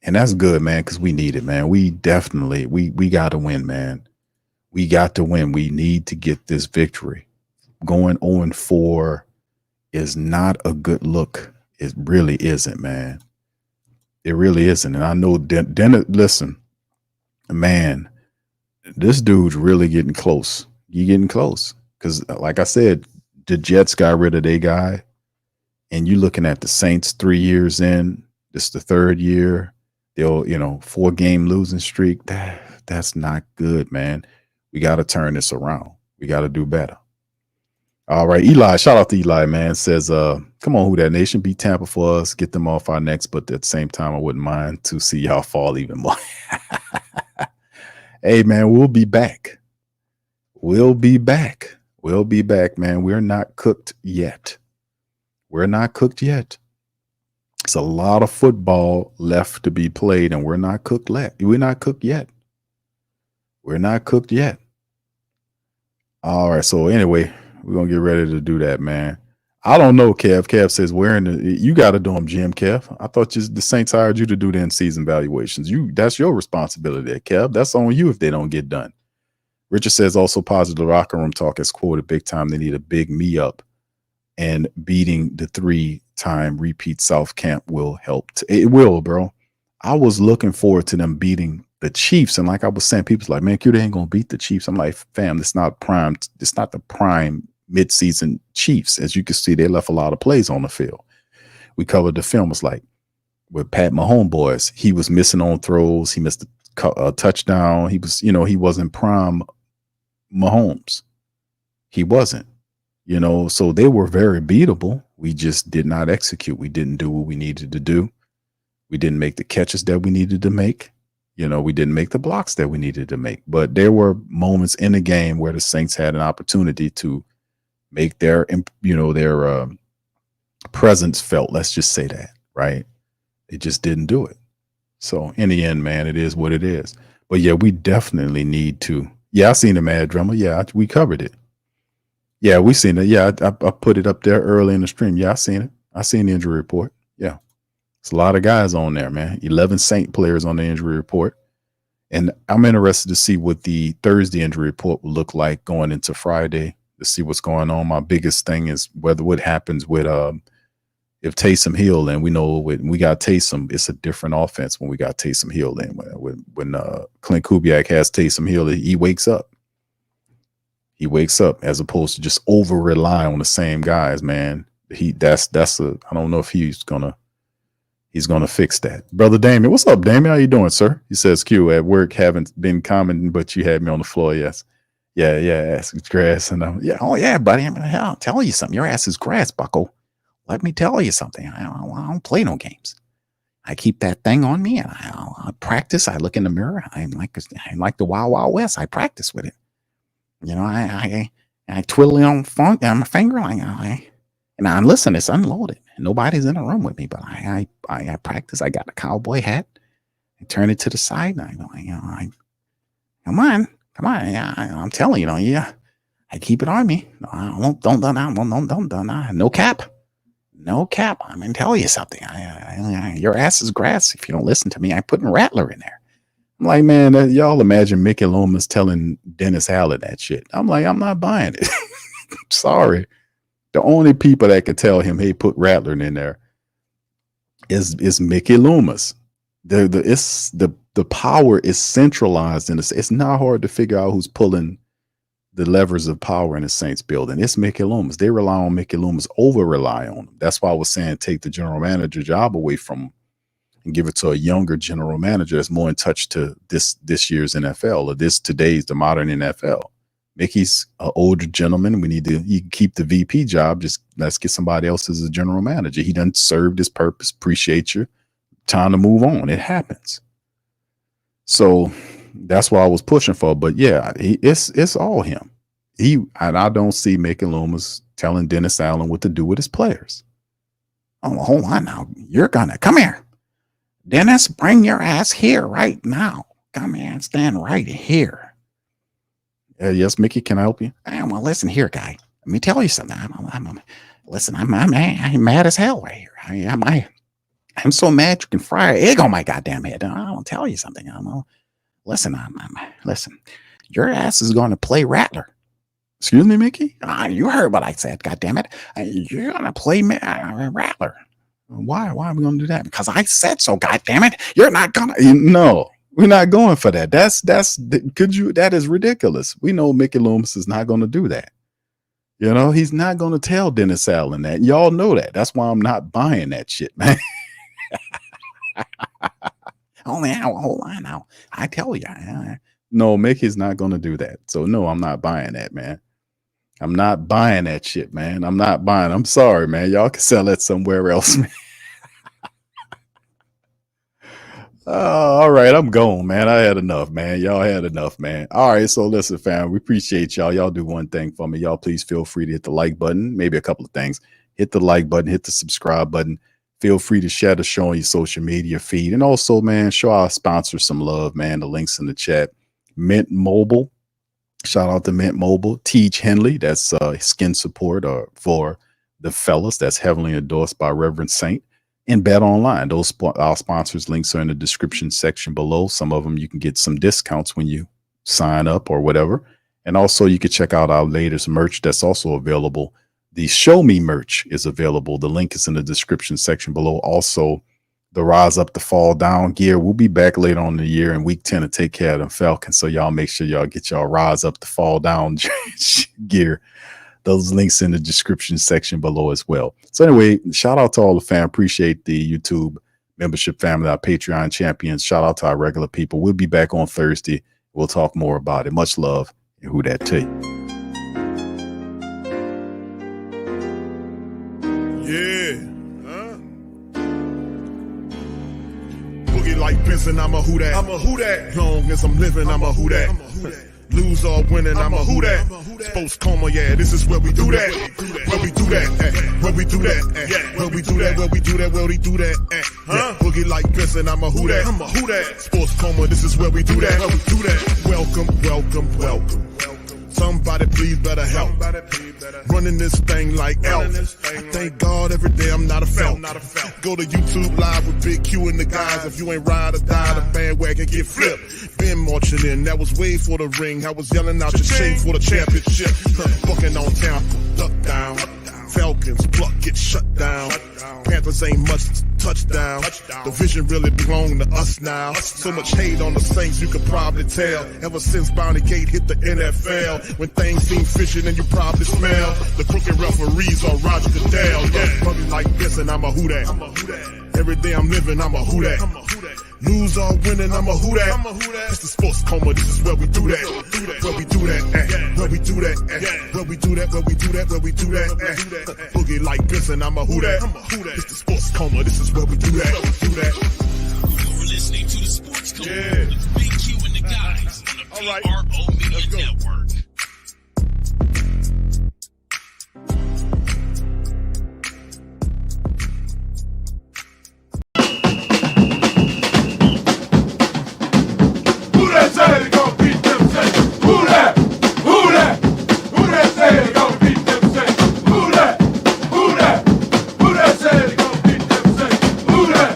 And that's good, man, because we need it, man. We definitely we got to win, man. We got to win. We need to get this victory. Going 0-4 is not a good look. It really isn't, man. It really isn't. And I know Dennis, listen, man, this dude's really getting close. You're getting close. Because like I said, the Jets got rid of their guy. And you're looking at the Saints 3 years in. This is the third year. They'll, 4-game losing streak. That's not good, man. We got to turn this around. We got to do better. All right, Eli, shout out to Eli, man. Says, come on, Who Dat Nation, beat Tampa for us, get them off our necks, but at the same time, I wouldn't mind to see y'all fall even more. Hey, man, we'll be back. We'll be back. We'll be back, man. We're not cooked yet. We're not cooked yet. It's a lot of football left to be played, and we're not cooked yet. We're not cooked yet. We're not cooked yet. All right, so anyway, we're going to get ready to do that, man. I don't know, Kev. Kev says, you got to do them, Jim, Kev. I thought the Saints hired you to do the in-season valuations. That's your responsibility, Kev. That's on you if they don't get done. Richard says, also positive locker room talk is quoted big time. They need a big me-up, and beating the 3-time repeat South Camp will help. It will, bro. I was looking forward to them beating the Chiefs. And like I was saying, people's like, man, Q, they ain't going to beat the Chiefs. I'm like, fam, it's not prime. It's not the prime midseason Chiefs. As you can see, they left a lot of plays on the field. We covered the film. It's like with Pat Mahomes boys, he was missing on throws. He missed a touchdown. He was, he wasn't prime Mahomes. He wasn't, so they were very beatable. We just did not execute. We didn't do what we needed to do. We didn't make the catches that we needed to make. We didn't make the blocks that we needed to make. But there were moments in the game where the Saints had an opportunity to make their presence felt. Let's just say that, right? They just didn't do it. So in the end, man, it is what it is. But yeah, we definitely need to. Yeah, I seen the Mad Drummer. Yeah, we covered it. Yeah, we seen it. Yeah, I put it up there early in the stream. Yeah, I seen it. I seen the injury report. Yeah. It's a lot of guys on there, man. 11 Saint players on the injury report. And I'm interested to see what the Thursday injury report will look like going into Friday to see what's going on. My biggest thing is what happens with if Taysom Hill, and we know when we got Taysom, it's a different offense when we got Taysom Hill in. When Clint Kubiak has Taysom Hill, he wakes up. He wakes up as opposed to just over rely on the same guys, man. I don't know if he's gonna fix that. Brother Damien, what's up, Damien? How you doing, sir? He says, Q, at work, haven't been commenting, but you had me on the floor, yes. Yeah, ass is grass. And oh yeah, buddy. I'll tell you something. Your ass is grass, bucko. Let me tell you something. I don't play no games. I keep that thing on me, and I practice. I look in the mirror. I'm like the Wild Wild West. I practice with it. You know, I twiddle it on my finger. And listen, it's unloaded. Nobody's in the room with me, but I practice. I got a cowboy hat. I turn it to the side. And I go, come on. Yeah, I'm telling you, I keep it on me. No cap. No cap. I'm gonna tell you something. Your ass is grass if you don't listen to me. I'm putting Rattler in there. I'm like, man, y'all imagine Mickey Loomis telling Dennis Allen that shit. I'm like, I'm not buying it. Sorry. The only people that could tell him, hey, put Rattler in there is Mickey Loomis. The power is centralized in this. It's not hard to figure out who's pulling the levers of power in the Saints building. It's Mickey Loomis. They rely on Mickey Loomis, over rely on him. That's why I was saying take the general manager job away from him and give it to a younger general manager that's more in touch to this year's NFL or the modern NFL. Mickey's an older gentleman. You can keep the VP job. Just let's get somebody else as a general manager. He done served his purpose. Appreciate you. Time to move on. It happens. So that's what I was pushing for. But yeah, it's all him. I don't see Mickey Loomis telling Dennis Allen what to do with his players. Oh, hold on now. You're gonna come here. Dennis, bring your ass here right now. Come here and stand right here. Yes, Mickey, can I help you? Well, listen here, guy. Let me tell you something. I'm mad as hell right here. I'm so mad you can fry an egg on my goddamn head. I'll tell you something. Listen. Your ass is going to play Rattler. Excuse me, Mickey? You heard what I said, goddammit. You're going to play Rattler. Why are we going to do that? Because I said so, goddammit. You're not going to. No, we're not going for that. That is ridiculous. We know Mickey Loomis is not going to do that. You know, he's not going to tell Dennis Allen that. Y'all know that. That's why I'm not buying that shit, man. Hold on now. I tell you. No, Mickey's not going to do that. So, no, I'm not buying that, man. I'm not buying that shit, man. I'm sorry, man. Y'all can sell that somewhere else, man. All right, I'm going, man. I had enough, man. Y'all had enough, man. All right, so listen, fam, we appreciate y'all. Y'all do one thing for me. Y'all please feel free to hit the like button, maybe a couple of things. Hit the like button, hit the subscribe button. Feel free to share the show on your social media feed. And also, man, show our sponsors some love, man. The link's in the chat. Mint Mobile. Shout out to Mint Mobile. Teach Henley. That's skin support for the fellas. That's heavily endorsed by Reverend Saint. And Bet Online. Our sponsors' links are in the description section below. Some of them you can get some discounts when you sign up or whatever. And also you can check out our latest merch that's also available. The Show Me merch is available. The link is in the description section below. Also, the Rise Up to Fall Down gear. We'll be back later on in the year in week 10 to take care of them Falcons. So y'all make sure y'all get y'all Rise Up to Fall Down gear. Those links in the description section below as well. So anyway, shout out to all the fam. Appreciate the YouTube membership family, our Patreon champions. Shout out to our regular people. We'll be back on Thursday. We'll talk more about it. Much love. And who that to you. Yeah. Boogie like Benson, I'm a who that. Long as I'm living, I'm a who that. Lose or winning, I'm a who that. Sports Coma, yeah, this is where we do that. Where we do that, where we do that, where we do that, where we do that, where we do that. Boogie like Benson, I'm a who that. Sports Coma, this is where we do that. Welcome Somebody please better help. Running this thing like Elf. I thank God every day I'm not a felt. Go to YouTube Live with Big Q and the guys. If you ain't ride or die, the bandwagon get flipped. Been marching in, that was way for the ring. I was yelling out your shame for the championship. Bucking on Tampa, duck down. Falcons, pluck, get shut down. Panthers ain't much touchdown. The vision really belong to us now. So much hate on the Saints, you could probably tell. Ever since Bounty Gate hit the NFL, when things seem fishy and you probably smell the crooked referees or Roger Goodell. Yeah, probably like this and I'm a who that. Every day I'm living, I'm a who that. Lose or winning, I'm a who that. It's the Sports Coma, this is where we do that. Where we do that, where we do that, where we do that, where we do that, where we do that. Boogie like Benson, I'm a who that. It's the Sports Coma, this is where we do that. You're listening to the Sports Coma with Big Q and the guys on the PRO Media Network. Say they gonna beat them, say who that? Who that? Who that say they gonna beat them, say who that? Who that? Who that say they gonna beat them, say who that?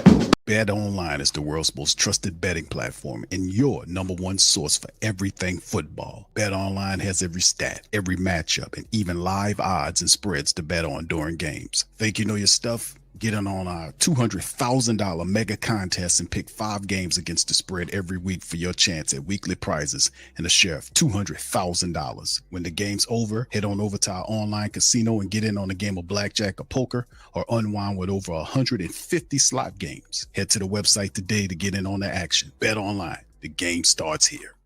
Bet Online is the world's most trusted betting platform and your number one source for everything football. Bet Online has every stat, every matchup, and even live odds and spreads to bet on during games. Think you know your stuff? Get in on our $200,000 mega contest and pick 5 games against the spread every week for your chance at weekly prizes and a share of $200,000. When the game's over, head on over to our online casino and get in on a game of blackjack or poker or unwind with over 150 slot games. Head to the website today to get in on the action. Bet Online. The game starts here.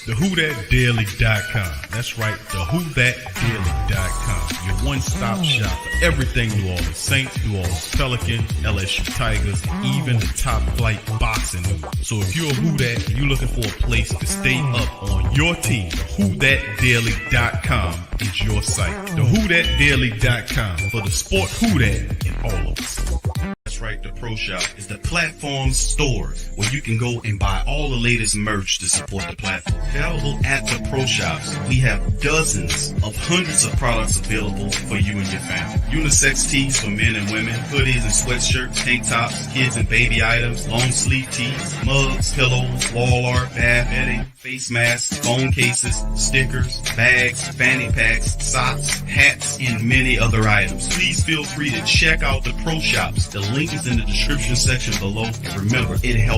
WhoThatDaily.com. That's right, the WhoThatDaily.com. Your one-stop shop for everything New Orleans Saints, New Orleans Pelicans, LSU Tigers, even the top flight boxing news. So if you're a Who That and you're looking for a place to stay up on your team, WhoThatDaily.com is your site. The WhoThatDaily.com for the sport Who That in all of us. That's right, the Pro Shop is the platform store where you can go and buy all the latest merch to support the platform. Available at the Pro Shops, we have dozens of hundreds of products available for you and your family. Unisex tees for men and women, hoodies and sweatshirts, tank tops, kids and baby items, long sleeve tees, mugs, pillows, wall art, bath bedding, face masks, phone cases, stickers, bags, fanny packs, socks, hats, and many other items. Please feel free to check out the Pro Shops. The link is in the description section below. And remember, it helps